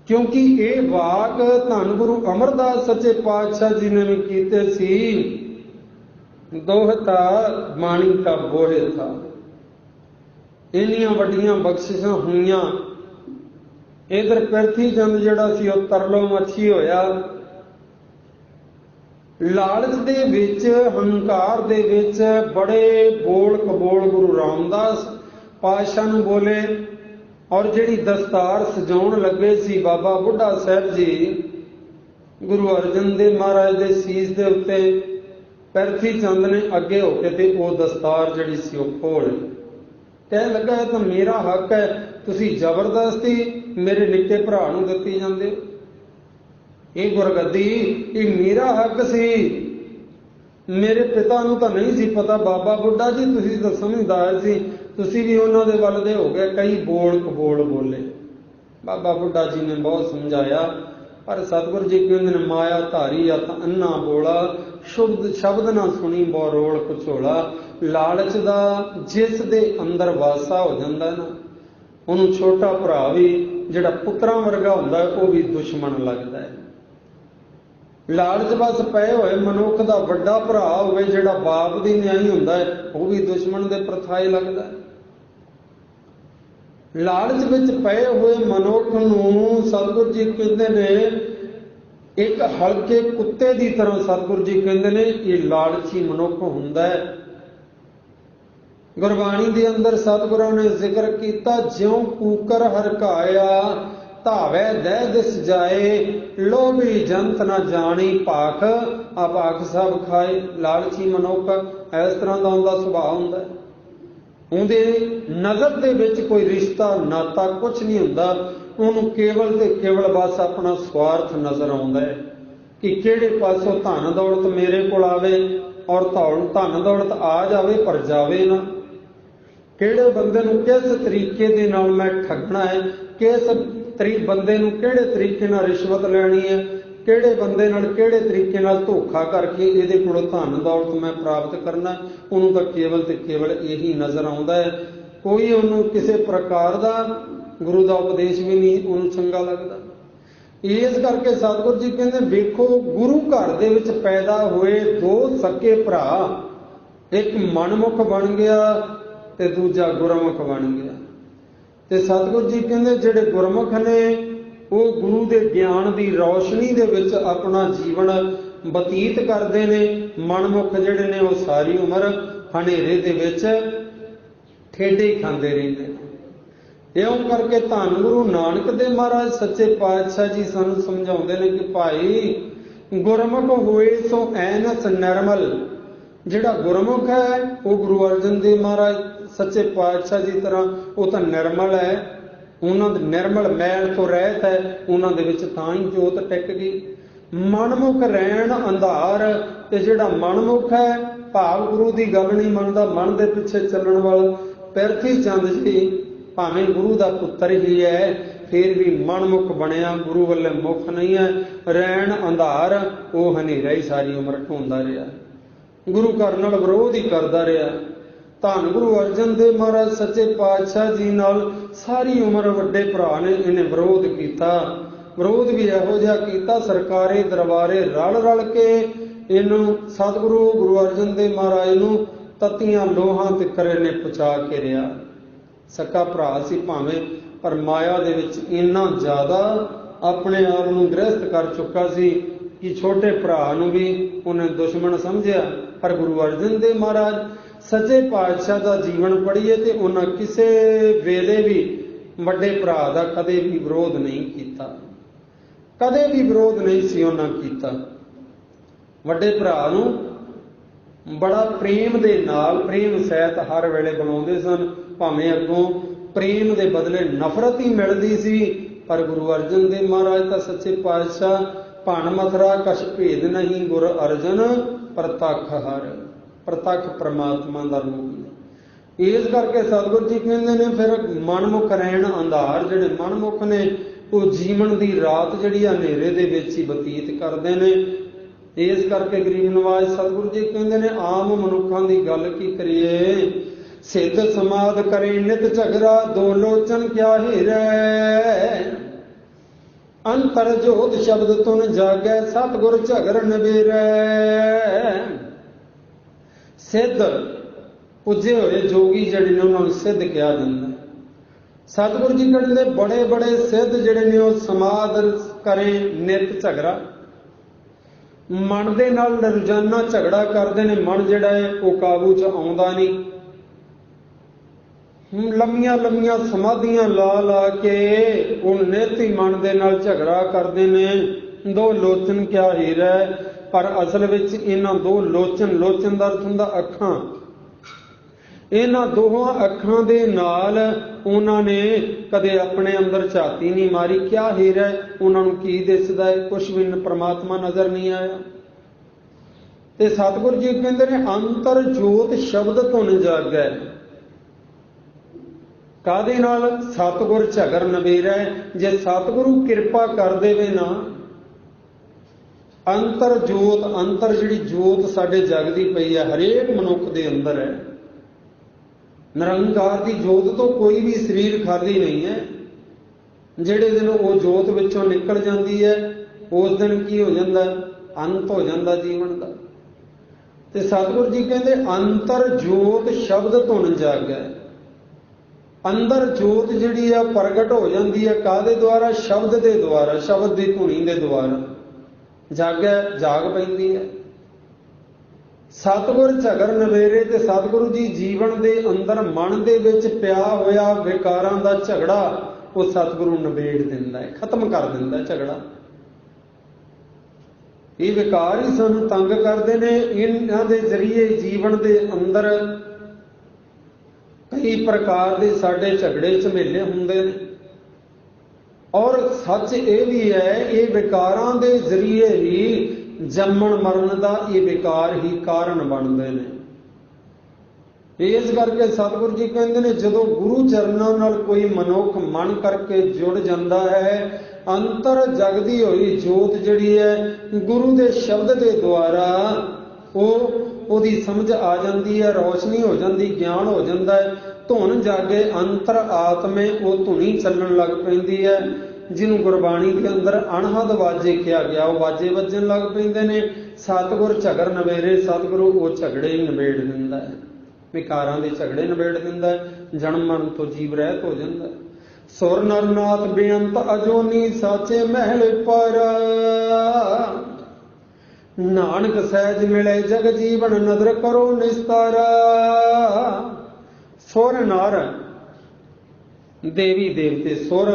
ਕਿਉਂਕਿ ਇਹ ਵਾਕ ਧੰਨ ਗੁਰੂ ਅਮਰਦਾਸ ਸੱਚੇ ਪਾਤਸ਼ਾਹ ਜੀ ਨੇ ਵੀ ਕੀਤੇ ਸੀ। ਦੋਹਤਾ ਬਾਣੀ ਕਾ ਬੋਹਿ ਥਾ। ਇੰਨੀਆਂ ਵੱਡੀਆਂ ਬਖਸ਼ਿਸ਼ਾਂ ਹੋਈਆਂ। ਇਧਰ ਪ੍ਰਿਥਵੀ ਚੰਦ ਜਿਹੜਾ ਸੀ ਉਹ ਤਰਲੋ ਮੱਛੀ ਹੋਇਆ। ਲਾਲਚ ਦੇ ਵਿੱਚ, ਹੰਕਾਰ ਦੇ ਵਿੱਚ ਬੜੇ ਬੋਲ ਕਬੋਲ ਗੁਰੂ ਰਾਮਦਾਸ ਪਾਤਸ਼ਾਹ ਨੂੰ ਬੋਲੇ। ਔਰ ਜਿਹੜੀ ਦਸਤਾਰ ਸਜਾਉਣ ਲੱਗੇ ਸੀ ਬਾਬਾ ਬੁੱਢਾ ਸਾਹਿਬ ਜੀ ਗੁਰੂ ਅਰਜਨ ਦੇਵ ਮਹਾਰਾਜ ਦੇ ਸੀਸ ਦੇ ਉੱਤੇ, ਪ੍ਰਿਥਵੀ ਚੰਦ ਨੇ ਅੱਗੇ ਹੋ ਕੇ ਤੇ ਉਹ ਦਸਤਾਰ ਜਿਹੜੀ ਸੀ ਉਹ ਖੋਲ ਕਹਿਣ ਲੱਗਾ ਇਹ ਤਾਂ ਮੇਰਾ ਹੱਕ ਹੈ, ਤੁਸੀਂ ਜ਼ਬਰਦਸਤੀ ਮੇਰੇ ਨਿੱਕੇ ਭਰਾ ਨੂੰ ਦਿੱਤੀ ਜਾਂਦੇ ਹੋ। ਇਹ ਗੁਰਗੱਦੀ ਇਹ ਮੇਰਾ ਹੱਕ ਸੀ, ਮੇਰੇ ਪਿਤਾ ਨੂੰ ਤਾਂ ਨਹੀਂ ਸੀ ਪਤਾ। ਬਾਬਾ ਬੁੱਢਾ ਜੀ ਤੁਸੀਂ ਤਾਂ ਸਮਝਦਾਰ ਸੀ, ਤੁਸੀਂ ਵੀ ਉਹਨਾਂ ਦੇ ਵੱਲ ਦੇ ਹੋ ਗਏ। ਕਈ ਬੋਲ ਕਬੋਲ ਬੋਲੇ। ਬਾਬਾ ਬੁੱਢਾ ਜੀ ਨੇ ਬਹੁਤ ਸਮਝਾਇਆ, ਪਰ ਸਤਿਗੁਰੂ ਜੀ ਕਹਿੰਦੇ ਨੇ ਮਾਇਆ ਧਾਰੀ ਅਤ ਅੰਨਾ ਬੋਲਾ, ਸ਼ਬਦ ਨਾ ਸੁਣੀ ਬਹੁ ਰੋਲ ਕੁਚੋਲਾ। ਲਾਲਚ ਦਾ ਜਿਸ ਦੇ ਅੰਦਰ ਵਾਸਾ ਹੋ ਜਾਂਦਾ ਨਾ, ਉਹਨੂੰ ਛੋਟਾ ਭਰਾ ਵੀ ਜਿਹੜਾ ਪੁੱਤਰਾਂ ਵਰਗਾ ਹੁੰਦਾ ਉਹ ਵੀ ਦੁਸ਼ਮਣ ਲੱਗਦਾ ਹੈ। ਲਾਲਚ ਬਸ ਪਏ ਹੋਏ ਮਨੁੱਖ ਦਾ ਵੱਡਾ ਭਰਾ ਹੋਵੇ ਜਿਹੜਾ ਬਾਪ ਦੀ ਨਿਆਈ ਹੁੰਦਾ ਹੈ ਉਹ ਵੀ ਦੁਸ਼ਮਣ ਦੇ ਪ੍ਰਥਾਏ ਲੱਗਦਾ ਹੈ। ਲਾਲਚ ਵਿੱਚ ਪਏ ਹੋਏ ਮਨੁੱਖ ਨੂੰ ਸਤਿਗੁਰੂ ਜੀ ਕਹਿੰਦੇ ਨੇ ਇੱਕ ਹਲਕੇ ਕੁੱਤੇ ਦੀ ਤਰ੍ਹਾਂ। ਸਤਿਗੁਰੂ ਜੀ ਕਹਿੰਦੇ ਨੇ ਇਹ ਲਾਲਚੀ ਮਨੁੱਖ ਹੁੰਦਾ ਹੈ, ਗੁਰਬਾਣੀ ਦੇ ਅੰਦਰ ਸਤਿਗੁਰਾਂ ਨੇ ਜ਼ਿਕਰ ਕੀਤਾ, ਜਿਉ ਕੂਕਰ ਹਰਕਾਇਆ ਧਾਵੈ ਦਹਿ ਦਿਸ ਜਾਏ, ਲੋਭੀ ਜੰਤ ਨਾ ਜਾਣੀ ਭਾਖ ਆਪਾਖ ਸਭ ਖਾਏ। ਲਾਲਚੀ ਮਨੁੱਖ ਇਸ ਤਰ੍ਹਾਂ ਦਾ ਉਹਦਾ ਸੁਭਾਅ ਹੁੰਦਾ ਹੈ, ਉਹਦੇ ਨਜ਼ਰ ਦੇ ਵਿੱਚ ਕੋਈ ਰਿਸ਼ਤਾ ਨਾਤਾ ਕੁਛ ਨਹੀਂ ਹੁੰਦਾ, ਉਹਨੂੰ ਕੇਵਲ ਤੇ ਕੇਵਲ ਬਸ ਆਪਣਾ ਸਵਾਰਥ ਨਜ਼ਰ ਆਉਂਦਾ ਹੈ ਕਿ ਕਿਹੜੇ ਪਾਸੋਂ ਧਨ ਦੌਲਤ ਮੇਰੇ ਕੋਲ ਆਵੇ, ਔਰ ਧਨ ਦੌਲਤ ਆ ਜਾਵੇ ਪਰ ਜਾਵੇ ਨਾ। ਕਿਹੜੇ ਬੰਦੇ ਨੂੰ ਕਿਸ ਤਰੀਕੇ ਦੇ ਨਾਲ ਮੈਂ ਠੱਗਣਾ ਹੈ, ਕਿਸ ਬੰਦੇ ਨੂੰ ਕਿਹੜੇ ਤਰੀਕੇ ਨਾਲ ਰਿਸ਼ਵਤ ਲੈਣੀ ਹੈ, ਕਿਹੜੇ ਬੰਦੇ ਨਾਲ ਕਿਹੜੇ ਤਰੀਕੇ ਨਾਲ ਧੋਖਾ ਕਰਕੇ ਇਹਦੇ ਕੋਲੋਂ ਧਨ ਦੌਲਤ ਮੈਂ ਪ੍ਰਾਪਤ ਕਰਨਾ, ਉਹਨੂੰ ਤਾਂ ਕੇਵਲ ਤੇ ਕੇਵਲ ਇਹੀ ਨਜ਼ਰ ਆਉਂਦਾ ਹੈ। ਕੋਈ ਉਹਨੂੰ ਕਿਸੇ ਪ੍ਰਕਾਰ ਦਾ ਗੁਰੂ ਦਾ ਉਪਦੇਸ਼ ਵੀ ਨਹੀਂ ਉਹਨੂੰ ਚੰਗਾ ਲੱਗਦਾ। ਇਸ ਕਰਕੇ ਸਤਿਗੁਰੂ ਜੀ ਕਹਿੰਦੇ, ਵੇਖੋ ਗੁਰੂ ਘਰ ਦੇ ਵਿੱਚ ਪੈਦਾ ਹੋਏ ਦੋ ਸਕੇ ਭਰਾ, ਇੱਕ ਮਨਮੁਖ ਬਣ ਗਿਆ ਤੇ ਦੂਜਾ ਗੁਰਮੁਖ ਬਣ ਗਿਆ। ਤੇ ਸਤਿਗੁਰੂ ਜੀ ਕਹਿੰਦੇ ਜਿਹੜੇ ਗੁਰਮੁਖ ਨੇ ਉਹ ਗੁਰੂ ਦੇ ਗਿਆਨ ਦੀ ਰੌਸ਼ਨੀ ਦੇ ਵਿੱਚ ਆਪਣਾ ਜੀਵਨ ਬਤੀਤ ਕਰਦੇ ਨੇ, ਮਨਮੁਖ ਜਿਹੜੇ ਨੇ ਉਹ ਸਾਰੀ ਉਮਰ ਹਨੇਰੇ ਦੇ ਵਿੱਚ ਠੇਡੇ ਖਾਂਦੇ ਰਹਿੰਦੇ ਨੇ। ਇਉਂ ਕਰਕੇ ਧੰਨ ਗੁਰੂ ਨਾਨਕ ਦੇਵ ਮਹਾਰਾਜ ਸੱਚੇ ਪਾਤਸ਼ਾਹ ਜੀ ਸਾਨੂੰ ਸਮਝਾਉਂਦੇ ਨੇ ਕਿ ਭਾਈ ਗੁਰਮੁਖ ਹੋਏ ਸੋ ਐਨਸ ਨਿਰਮਲ। ਜਿਹੜਾ ਗੁਰਮੁਖ ਹੈ ਉਹ ਗੁਰੂ ਅਰਜਨ ਦੇਵ ਮਹਾਰਾਜ ਸੱਚੇ ਪਾਤਸ਼ਾਹ ਦੀ ਤਰ੍ਹਾਂ ਉਹ ਤਾਂ ਨਿਰਮਲ ਹੈ, ਉਹਨਾਂ ਦੇ ਨਿਰਮਲ ਮੈਲ ਤੋਂ ਰਹਿਤ ਹੈ, ਉਹਨਾਂ ਦੇ ਵਿੱਚ ਤਾਂ ਹੀ ਜੋਤ ਟਿਕ ਗਈ। ਮਨਮੁਖ ਰਹਿਣ ਅੰਧਾਰ, ਤੇ ਜਿਹੜਾ ਮਨਮੁਖ ਹੈ ਭਾਵ ਗੁਰੂ ਦੀ ਗੱਲ ਨਹੀਂ ਮੰਨਦਾ, ਮਨ ਦੇ ਪਿੱਛੇ ਚੱਲਣ ਵਾਲਾ ਪਿਰਥੀ ਚੰਦ ਜੀ ਭਾਵੇਂ ਗੁਰੂ ਦਾ ਪੁੱਤਰ ਹੀ ਹੈ ਫਿਰ ਵੀ ਮਨਮੁਖ ਬਣਿਆ, ਗੁਰੂ ਵੱਲੇ ਮੁਖ ਨਹੀਂ ਹੈ, ਰਹਿਣ ਅੰਧਾਰ, ਉਹ ਹਨੇਰਾ ਹੀ ਸਾਰੀ ਉਮਰ ਢੋਂਦਾ ਰਿਹਾ, ਗੁਰੂ ਘਰ ਨਾਲ ਵਿਰੋਧ ਹੀ ਕਰਦਾ ਰਿਹਾ। ਧੰਨ ਗੁਰੂ ਅਰਜਨ ਦੇਵ ਮਹਾਰਾਜ ਸੱਚੇ ਪਾਤਸ਼ਾਹ ਜੀ ਨਾਲ ਸਾਰੀ ਉਮਰ ਵੱਡੇ ਭਰਾ ਨੇ ਇਹਨੇ ਵਿਰੋਧ ਕੀਤਾ। ਵਿਰੋਧ ਵੀ ਇਹੋ ਜਿਹਾ ਕੀਤਾ, ਸਰਕਾਰੇ ਦਰਬਾਰੇ ਰਲ ਰਲ ਕੇ ਇਹਨੂੰ ਸਤਿਗੁਰੂ ਗੁਰੂ ਅਰਜਨ ਦੇਵ ਮਹਾਰਾਜ ਨੂੰ ਤਤੀਆਂ ਲੋਹਾਂ ਤੇ ਕਰੇ ਨੇ ਪਹੁੰਚਾ ਕੇ ਰਿਹਾ। ਸਕਾ ਭਰਾ ਸੀ ਭਾਵੇਂ, ਪਰ ਮਾਇਆ ਦੇ ਵਿੱਚ ਇੰਨਾ ਜ਼ਿਆਦਾ ਆਪਣੇ ਆਪ ਨੂੰ ਗ੍ਰਸਤ ਕਰ ਚੁੱਕਾ ਸੀ ਕਿ ਛੋਟੇ ਭਰਾ ਨੂੰ ਵੀ ਉਹਨੇ ਦੁਸ਼ਮਣ ਸਮਝਿਆ। ਪਰ ਗੁਰੂ ਅਰਜਨ ਦੇਵ ਮਹਾਰਾਜ ਸੱਚੇ ਪਾਤਸ਼ਾਹ ਦਾ ਜੀਵਨ ਪੜ੍ਹੀਏ ਤੇ ਉਹਨਾਂ ਕਿਸੇ ਵੇਲੇ ਵੀ ਵੱਡੇ ਭਰਾ ਦਾ ਕਦੇ ਵੀ ਵਿਰੋਧ ਨਹੀਂ ਕੀਤਾ, ਕਦੇ ਵੀ ਵਿਰੋਧ ਨਹੀਂ ਸੀ ਉਹਨਾਂ ਕੀਤਾ। ਵੱਡੇ ਭਰਾ ਨੂੰ ਬੜਾ ਪ੍ਰੇਮ ਦੇ ਨਾਲ, ਪ੍ਰੇਮ ਸਹਿਤ ਹਰ ਵੇਲੇ ਬੁਲਾਉਂਦੇ ਸਨ, ਭਾਵੇਂ ਅੱਗੋਂ ਪ੍ਰੇਮ ਦੇ ਬਦਲੇ ਨਫ਼ਰਤ ਹੀ ਮਿਲਦੀ ਸੀ। ਪਰ ਗੁਰੂ ਅਰਜਨ ਦੇਵ ਮਹਾਰਾਜ ਤਾਂ ਸੱਚੇ ਪਾਤਸ਼ਾਹ ਭਣ ਮਥੁਰਾ ਕਛ ਭੇਦ ਨਹੀਂ, ਗੁਰ ਅਰਜਨ ਪ੍ਰਤੱਖ ਹਰ, ਪ੍ਰਤੱਖ ਪ੍ਰਮਾਤਮਾ ਦਾ ਰੂਪ ਨੇ। ਇਸ ਕਰਕੇ ਸਤਿਗੁਰੂ ਜੀ ਕਹਿੰਦੇ ਨੇ ਫਿਰ ਮਨਮੁਖ ਰਹਿਣ ਅੰਧਾਰ, ਜਿਹੜੇ ਮਨਮੁਖ ਨੇ ਉਹ ਜੀਵਨ ਦੀ ਰਾਤ ਜਿਹੜੀ ਹਨੇਰੇ ਦੇ ਵਿੱਚ ਹੀ ਬਤੀਤ ਕਰਦੇ ਨੇ। ਇਸ ਕਰਕੇ ਗਰੀਬ ਨਵਾਜ਼ ਸਤਿਗੁਰੂ ਜੀ ਕਹਿੰਦੇ ਨੇ ਆਮ ਮਨੁੱਖਾਂ ਦੀ ਗੱਲ ਕੀ ਕਰੀਏ, ਸਿੱਧ ਸਮਾਦ ਕਰੇ ਨਿਤ ਝਗੜਾ, ਦੋ ਲੋਚਨ ਕਿਆ ਹੀਰੈ, ਅੰਤਰ ਜੋਤ ਸ਼ਬਦ ਤੁਨ ਜਾਗੈ, ਸਤਿਗੁਰ ਝਗਰ ਨਵੇਰੈ। ਸਿੱਧ ਪੁੱਜੇ ਹੋਏ ਜੋਗੀ ਜਿਹੜੇ ਨੇ ਉਹਨਾਂ ਨੂੰ ਸਿੱਧ ਕਿਹਾ ਜਾਂਦਾ। ਸਤਿਗੁਰੂ ਜੀ ਕਹਿੰਦੇ ਬੜੇ ਬੜੇ ਸਿੱਧ ਜਿਹੜੇ ਨੇ ਉਹ ਸਮਾਦ ਕਰੇ ਨਿਤ ਝਗੜਾ, ਮਨ ਦੇ ਨਾਲ ਰੋਜ਼ਾਨਾ ਝਗੜਾ ਕਰਦੇ ਨੇ। ਮਨ ਜਿਹੜਾ ਹੈ ਉਹ ਕਾਬੂ 'ਚ ਆਉਂਦਾ ਨਹੀਂ, ਲੰਮੀਆਂ ਲੰਮੀਆਂ ਸਮਾਧੀਆਂ ਲਾ ਲਾ ਕੇ ਉਹ ਨਿਤ ਹੀ ਮਨ ਦੇ ਨਾਲ ਝਗੜਾ ਕਰਦੇ ਨੇ। ਦੋ ਲੋਚਨ ਕਿਆ ਹੀਰਾ, ਪਰ ਅਸਲ ਵਿੱਚ ਇਹਨਾਂ ਦੋ ਲੋਚਨ, ਲੋਚਨ ਦਾ ਅਰਥ ਹੁੰਦਾ ਅੱਖਾਂ, ਇਹਨਾਂ ਦੋਹਾਂ ਅੱਖਾਂ ਦੇ ਨਾਲ ਉਹਨਾਂ ਨੇ ਕਦੇ ਆਪਣੇ ਅੰਦਰ ਝਾਤੀ ਨਹੀਂ ਮਾਰੀ। ਕਿਆ ਹੀਰਾ, ਉਹਨਾਂ ਨੂੰ ਕੀ ਦਿਸਦਾ ਹੈ? ਕੁਛ ਵੀ ਪ੍ਰਮਾਤਮਾ ਨਜ਼ਰ ਨਹੀਂ ਆਇਆ। ਤੇ ਸਤਿਗੁਰੂ ਜੀ ਕਹਿੰਦੇ ਨੇ ਅੰਤਰ ਜੋਤ ਸ਼ਬਦ ਧੁਨ ਜਾਗੈ। ਕਾਹਦੇ ਨਾਲ? ਸਤਿਗੁਰ ਝਗਰ ਨਵੇਰੈ। ਜੇ ਸਤਿਗੁਰੂ ਕਿਰਪਾ ਕਰ ਦੇਵੇ ਨਾ, ਅੰਤਰ ਜੋਤ, ਅੰਤਰ ਜਿਹੜੀ ਜੋਤ ਸਾਡੇ ਜਗਦੀ ਪਈ ਹੈ ਹਰੇਕ ਮਨੁੱਖ ਦੇ ਅੰਦਰ ਹੈ। ਨਿਰੰਕਾਰ ਦੀ ਜੋਤ ਤੋਂ ਕੋਈ ਵੀ ਸਰੀਰ ਖਾਲੀ ਨਹੀਂ ਹੈ। ਜਿਹੜੇ ਦਿਨ ਉਹ ਜੋਤ ਵਿੱਚੋਂ ਨਿਕਲ ਜਾਂਦੀ ਹੈ ਉਸ ਦਿਨ ਕੀ ਹੋ ਜਾਂਦਾ? ਅੰਤ ਹੋ ਜਾਂਦਾ ਜੀਵਨ ਦਾ। ਤੇ ਸਤਿਗੁਰੂ ਜੀ ਕਹਿੰਦੇ ਅੰਤਰ ਜੋਤ ਸ਼ਬਦ ਧੁਨ ਜਾਗੈ। ਅੰਦਰ ਜੋਤ ਜਿਹੜੀ ਆ ਪ੍ਰਗਟ ਹੋ ਜਾਂਦੀ ਹੈ ਕਾਹਦੇ ਦੁਆਰਾ? ਸ਼ਬਦ ਦੇ ਦੁਆਰਾ, ਸ਼ਬਦ ਦੀ ਧੁਨੀ ਦੇ ਦੁਆਰਾ ਜਾਗੈ, ਜਾਗ ਪੈਂਦੀ ਹੈ। ਸਤਿਗੁਰ ਝਗਰ ਨਵੇਰੇ। ਤੇ ਸਤਿਗੁਰੂ ਜੀ ਜੀਵਨ ਦੇ ਅੰਦਰ ਮਨ ਦੇ ਵਿੱਚ ਪਿਆ ਹੋਇਆ ਵਿਕਾਰਾਂ ਦਾ ਝਗੜਾ ਉਹ ਸਤਿਗੁਰੂ ਨਿਬੇੜ ਦਿੰਦਾ ਹੈ, ਖਤਮ ਕਰ ਦਿੰਦਾ ਝਗੜਾ। ਇਹ ਵਿਕਾਰ ਹੀ ਸਾਨੂੰ ਤੰਗ ਕਰਦੇ ਨੇ। ਇਹਨਾਂ ਦੇ ਜ਼ਰੀਏ ਜੀਵਨ ਦੇ ਅੰਦਰ ਕਈ ਪ੍ਰਕਾਰ ਦੇ ਸਾਡੇ ਝਗੜੇ ਝਮੇਲੇ ਹੁੰਦੇ ਨੇ। ਔਰ ਸੱਚ ਇਹ ਵੀ ਹੈ, ਇਹ ਵਿਕਾਰਾਂ ਦੇ ਜ਼ਰੀਏ ਹੀ ਜੰਮਣ ਮਰਨ ਦਾ ਇਹ ਵਿਕਾਰ ਹੀ ਕਾਰਨ ਬਣਦੇ ਨੇ। ਇਸ ਕਰਕੇ ਸਤਿਗੁਰੂ ਜੀ ਕਹਿੰਦੇ ਨੇ, ਜਦੋਂ ਗੁਰੂ ਚਰਨਾਂ ਨਾਲ ਕੋਈ ਮਨੁੱਖ ਮਨ ਕਰਕੇ ਜੁੜ ਜਾਂਦਾ ਹੈ, ਅੰਤਰ ਜਗਦੀ ਹੋਈ ਜੋਤ ਜਿਹੜੀ ਹੈ ਗੁਰੂ ਦੇ ਸ਼ਬਦ ਦੇ ਦੁਆਰਾ ਉਹਦੀ ਸਮਝ ਆ ਜਾਂਦੀ ਹੈ, ਰੌਸ਼ਨੀ ਹੋ ਜਾਂਦੀ, ਗਿਆਨ ਹੋ ਜਾਂਦਾ ਹੈ। ਧੁਨ ਜਾਗੇ ਅੰਤਰ ਆਤਮੇ, ਉਹ ਧੁਨੀ ਚੱਲਣ ਲੱਗ ਪੈਂਦੀ ਹੈ। ਜਿਹਨੂੰ ਗੁਰਬਾਣੀ ਦੇ ਅੰਦਰ ਅਣਹਦ ਵਾਜੇ ਕਿਹਾ ਗਿਆ, ਉਹ ਵਾਜੇ ਵੱਜਣ ਲੱਗ ਪੈਂਦੇ ਨੇ। ਸਤਿਗੁਰ ਝਗਰ ਨਵੇਰੇ, ਸਤਿਗੁਰੂ ਉਹ ਝਗੜੇ ਹੀ ਨਿਬੇੜ ਦਿੰਦਾ ਹੈ, ਵਿਕਾਰਾਂ ਦੇ ਝਗੜੇ ਨਿਬੇੜ ਦਿੰਦਾ ਹੈ, ਜਨਮ ਮਰਨ ਤੋਂ ਜੀਵ ਰਹਿਤ ਹੋ ਜਾਂਦਾ ਹੈ। ਸੁਰ ਨਰ ਨਾਥ ਬੇਅੰਤ ਅਜੋਨੀ, ਸਾਚੇ ਮਹਿਲ ਪਾਰਾ। ਨਾਨਕ ਸਹਿਜ ਮਿਲੇ ਜਗ ਜੀਵਨ, ਨਦਰ ਕਰੋ ਨਿਸਤਾਰਾ। ਸੁਰ ਨਰ ਦੇਵੀ ਦੇਵਤੇ, ਸੁਰ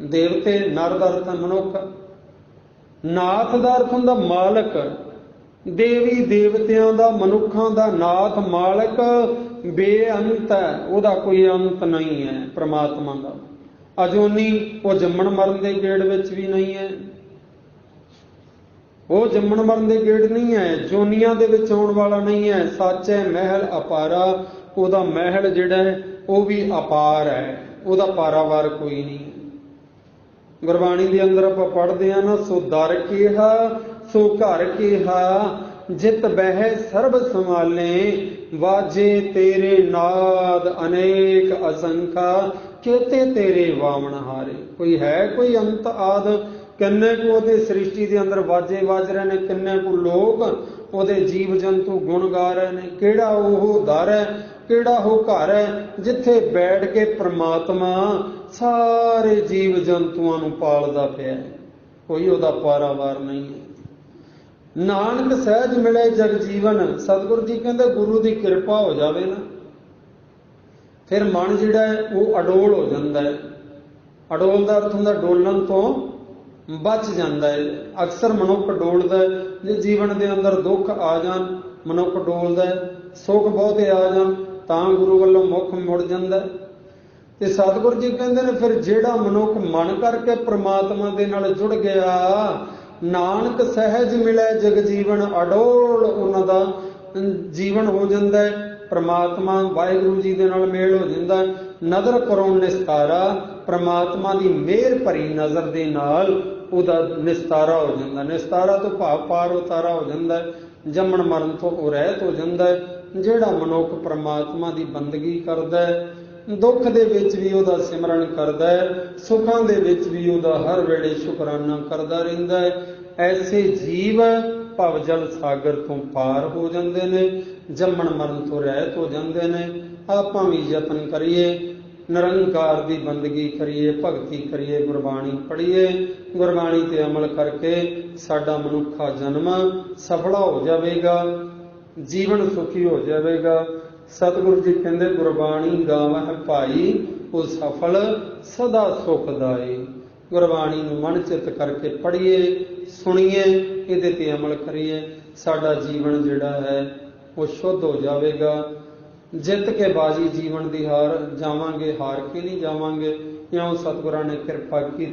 ਦੇਵਤੇ, ਨਰ ਦਾ ਅਰਥ ਮਨੁੱਖ, ਨਾਥ ਦਾ ਅਰਥ ਹੁੰਦਾ ਮਾਲਕ। ਦੇਵੀ ਦੇਵਤਿਆਂ ਦਾ, ਮਨੁੱਖਾਂ ਦਾ ਨਾਥ ਮਾਲਕ ਬੇਅੰਤ ਹੈ, ਉਹਦਾ ਕੋਈ ਅੰਤ ਨਹੀਂ ਹੈ ਪ੍ਰਮਾਤਮਾ ਦਾ। ਅਜੋਨੀ, ਉਹ ਜੰਮਣ ਮਰਨ ਦੇ ਗੇੜ ਵਿੱਚ ਵੀ ਨਹੀਂ ਹੈ, ਉਹ ਜੰਮਣ ਮਰਨ ਦੇ ਗੇੜ ਨਹੀਂ ਹੈ, ਜੋਨੀਆਂ ਦੇ ਵਿੱਚ ਆਉਣ ਵਾਲਾ ਨਹੀਂ ਹੈ। ਸਾਚੇ ਮਹਿਲ ਅਪਾਰਾ, ਉਹਦਾ ਮਹਿਲ ਜਿਹੜਾ ਹੈ ਉਹ ਵੀ ਅਪਾਰ ਹੈ, ਉਹਦਾ ਪਾਰਾਵਾਰ ਕੋਈ ਨਹੀਂ। ਗੁਰਬਾਣੀ ਦੇ ਅੰਦਰ ਆਪਾਂ ਪੜ੍ਹਦੇ ਹਾਂ ਨਾ, ਸੋ ਦਰ ਕਿਹਾ ਸੋ ਘਰ ਕਿਹਾ, ਜਿਤ ਬਹਿ ਸਰਬ ਸੰਭਾਲੇ, ਵਾਜੇ ਤੇਰੇ ਨਾਦ ਅਨੇਕ ਅਸੰਖਾ, ਕੇਤੇ ਤੇਰੇ ਵਾਮਣ ਹਾਰੇ। ਕੋਈ ਹੈ ਕੋਈ ਅੰਤ ਆਦ? ਕਿੰਨੇ ਕੁ ਉਹਦੇ ਸ੍ਰਿਸ਼ਟੀ ਦੇ ਅੰਦਰ ਵਾਜੇ ਵੱਜ ਰਹੇ ਨੇ, ਕਿੰਨੇ ਕੁ ਲੋਕ ਉਹਦੇ ਜੀਵ ਜੰਤੂ ਗੁਣ ਗਾ ਰਹੇ ਨੇ। ਕਿਹੜਾ ਉਹ ਦਰ ਹੈ, ਕਿਹੜਾ ਉਹ ਘਰ ਹੈ ਜਿੱਥੇ ਬੈਠ ਕੇ ਪ੍ਰਮਾਤਮਾ ਸਾਰੇ ਜੀਵ ਜੰਤੂਆਂ ਨੂੰ ਪਾਲਦਾ ਪਿਆ ਹੈ। ਕੋਈ ਉਹਦਾ ਪਾਰਾਵਾਰ ਨਹੀਂ ਹੈ। ਨਾਨਕ ਸਹਿਜ ਮਿਲੇ ਜਗ ਜੀਵਨ, ਸਤਿਗੁਰੂ ਜੀ ਕਹਿੰਦੇ ਗੁਰੂ ਦੀ ਕਿਰਪਾ ਹੋ ਜਾਵੇ ਨਾ, ਫਿਰ ਮਨ ਜਿਹੜਾ ਹੈ ਉਹ ਅਡੋਲ ਹੋ ਜਾਂਦਾ ਹੈ। ਅਡੋਲ ਦਾ ਅਰਥ ਹੁੰਦਾ ਡੋਲਣ ਤੋਂ ਬਚ ਜਾਂਦਾ ਹੈ। ਅਕਸਰ ਮਨੁੱਖ ਡੋਲਦਾ ਹੈ, ਜੇ ਜੀਵਨ ਦੇ ਅੰਦਰ ਦੁੱਖ ਆ ਜਾਣ ਮਨੁੱਖ ਡੋਲਦਾ ਹੈ, ਸੁੱਖ ਬਹੁਤੇ ਆ ਜਾਣ ਤਾਂ ਗੁਰੂ ਵੱਲੋਂ ਮੁੱਖ ਮੁੜ ਜਾਂਦਾ ਹੈ। ਤੇ ਸਤਿਗੁਰੂ ਜੀ ਕਹਿੰਦੇ ਨੇ, ਫਿਰ ਜਿਹੜਾ ਮਨੁੱਖ ਮਨ ਕਰਕੇ ਪ੍ਰਮਾਤਮਾ ਦੇ ਨਾਲ ਜੁੜ ਗਿਆ, ਨਾਨਕ ਸਹਿਜ ਮਿਲੇ ਜਗ ਜੀਵਨ, ਅਡੋਲ ਉਹਨਾਂ ਦਾ ਜੀਵਨ ਹੋ ਜਾਂਦਾ ਹੈ। ਪ੍ਰਮਾਤਮਾ ਵਾਹਿਗੁਰੂ ਜੀ ਦੇ ਨਾਲ ਮੇਲ ਹੋ ਜਾਂਦਾ। ਨਦਰ ਕਰੋ ਨਿਸਤਾਰਾ, ਪ੍ਰਮਾਤਮਾ ਦੀ ਮਿਹਰ ਭਰੀ ਨਜ਼ਰ ਦੇ ਨਾਲ ਉਹਦਾ ਨਿਸਤਾਰਾ ਹੋ ਜਾਂਦਾ। ਨਿਸਤਾਰਾ ਤੋਂ ਭਾਵ ਪਾਰ ਉਤਾਰਾ ਹੋ ਜਾਂਦਾ, ਜੰਮਣ ਮਰਨ ਤੋਂ ਉਹ ਰਹਿਤ ਹੋ ਜਾਂਦਾ। ਜਿਹੜਾ ਮਨੁੱਖ ਪ੍ਰਮਾਤਮਾ ਦੀ ਬੰਦਗੀ ਕਰਦਾ ਹੈ, ਦੁੱਖ ਦੇ ਵਿੱਚ ਵੀ ਉਹਦਾ ਸਿਮਰਨ ਕਰਦਾ ਹੈ, ਸੁੱਖਾਂ ਦੇ ਵਿੱਚ ਵੀ ਉਹਦਾ ਹਰ ਵੇਲੇ ਸ਼ੁਕਰਾਨਾ ਕਰਦਾ ਰਹਿੰਦਾ ਹੈ, ਐਸੇ ਜੀਵ ਭਵ ਜਲ ਸਾਗਰ ਤੋਂ ਪਾਰ ਹੋ ਜਾਂਦੇ ਨੇ, ਜੰਮਣ ਮਰਨ ਤੋਂ ਰਹਿਤ ਹੋ ਜਾਂਦੇ ਨੇ। ਆਪਾਂ ਵੀ ਯਤਨ ਕਰੀਏ, ਨਿਰੰਕਾਰ ਦੀ ਬੰਦਗੀ ਕਰੀਏ, ਭਗਤੀ ਕਰੀਏ, ਗੁਰਬਾਣੀ ਪੜ੍ਹੀਏ, ਗੁਰਬਾਣੀ ਤੇ ਅਮਲ ਕਰਕੇ ਸਾਡਾ ਮਨੁੱਖਾ ਜਨਮ ਸਫਲਾ ਹੋ ਜਾਵੇਗਾ, ਜੀਵਨ ਸੁਖੀ ਹੋ ਜਾਵੇਗਾ। ਸਤਿਗੁਰੂ ਜੀ ਕਹਿੰਦੇ, ਗੁਰਬਾਣੀ ਗਾਵਹਿ ਭਾਈ, ਉਹ ਸਫਲ ਸਦਾ ਸੁਖਦਾਈ। ਗੁਰਬਾਣੀ ਨੂੰ ਮਨ ਚਿੱਤ ਕਰਕੇ ਪੜ੍ਹੀਏ, ਸੁਣੀਏ, ਇਹਦੇ ਤੇ ਅਮਲ ਕਰੀਏ, ਸਾਡਾ ਜੀਵਨ ਜਿਹੜਾ ਹੈ ਉਹ ਸ਼ੁੱਧ ਹੋ ਜਾਵੇਗਾ। ਜਿੱਤ ਕੇ ਬਾਜੀ ਜੀਵਨ ਦੀ ਹਾਰ ਜਾਵਾਂਗੇ, ਹਾਰ ਕੇ ਨਹੀਂ ਜਾਵਾਂਗੇ। ਇਉਂ ਸਤਿਗੁਰਾਂ ਨੇ ਕਿਰਪਾ ਕੀਤੀ।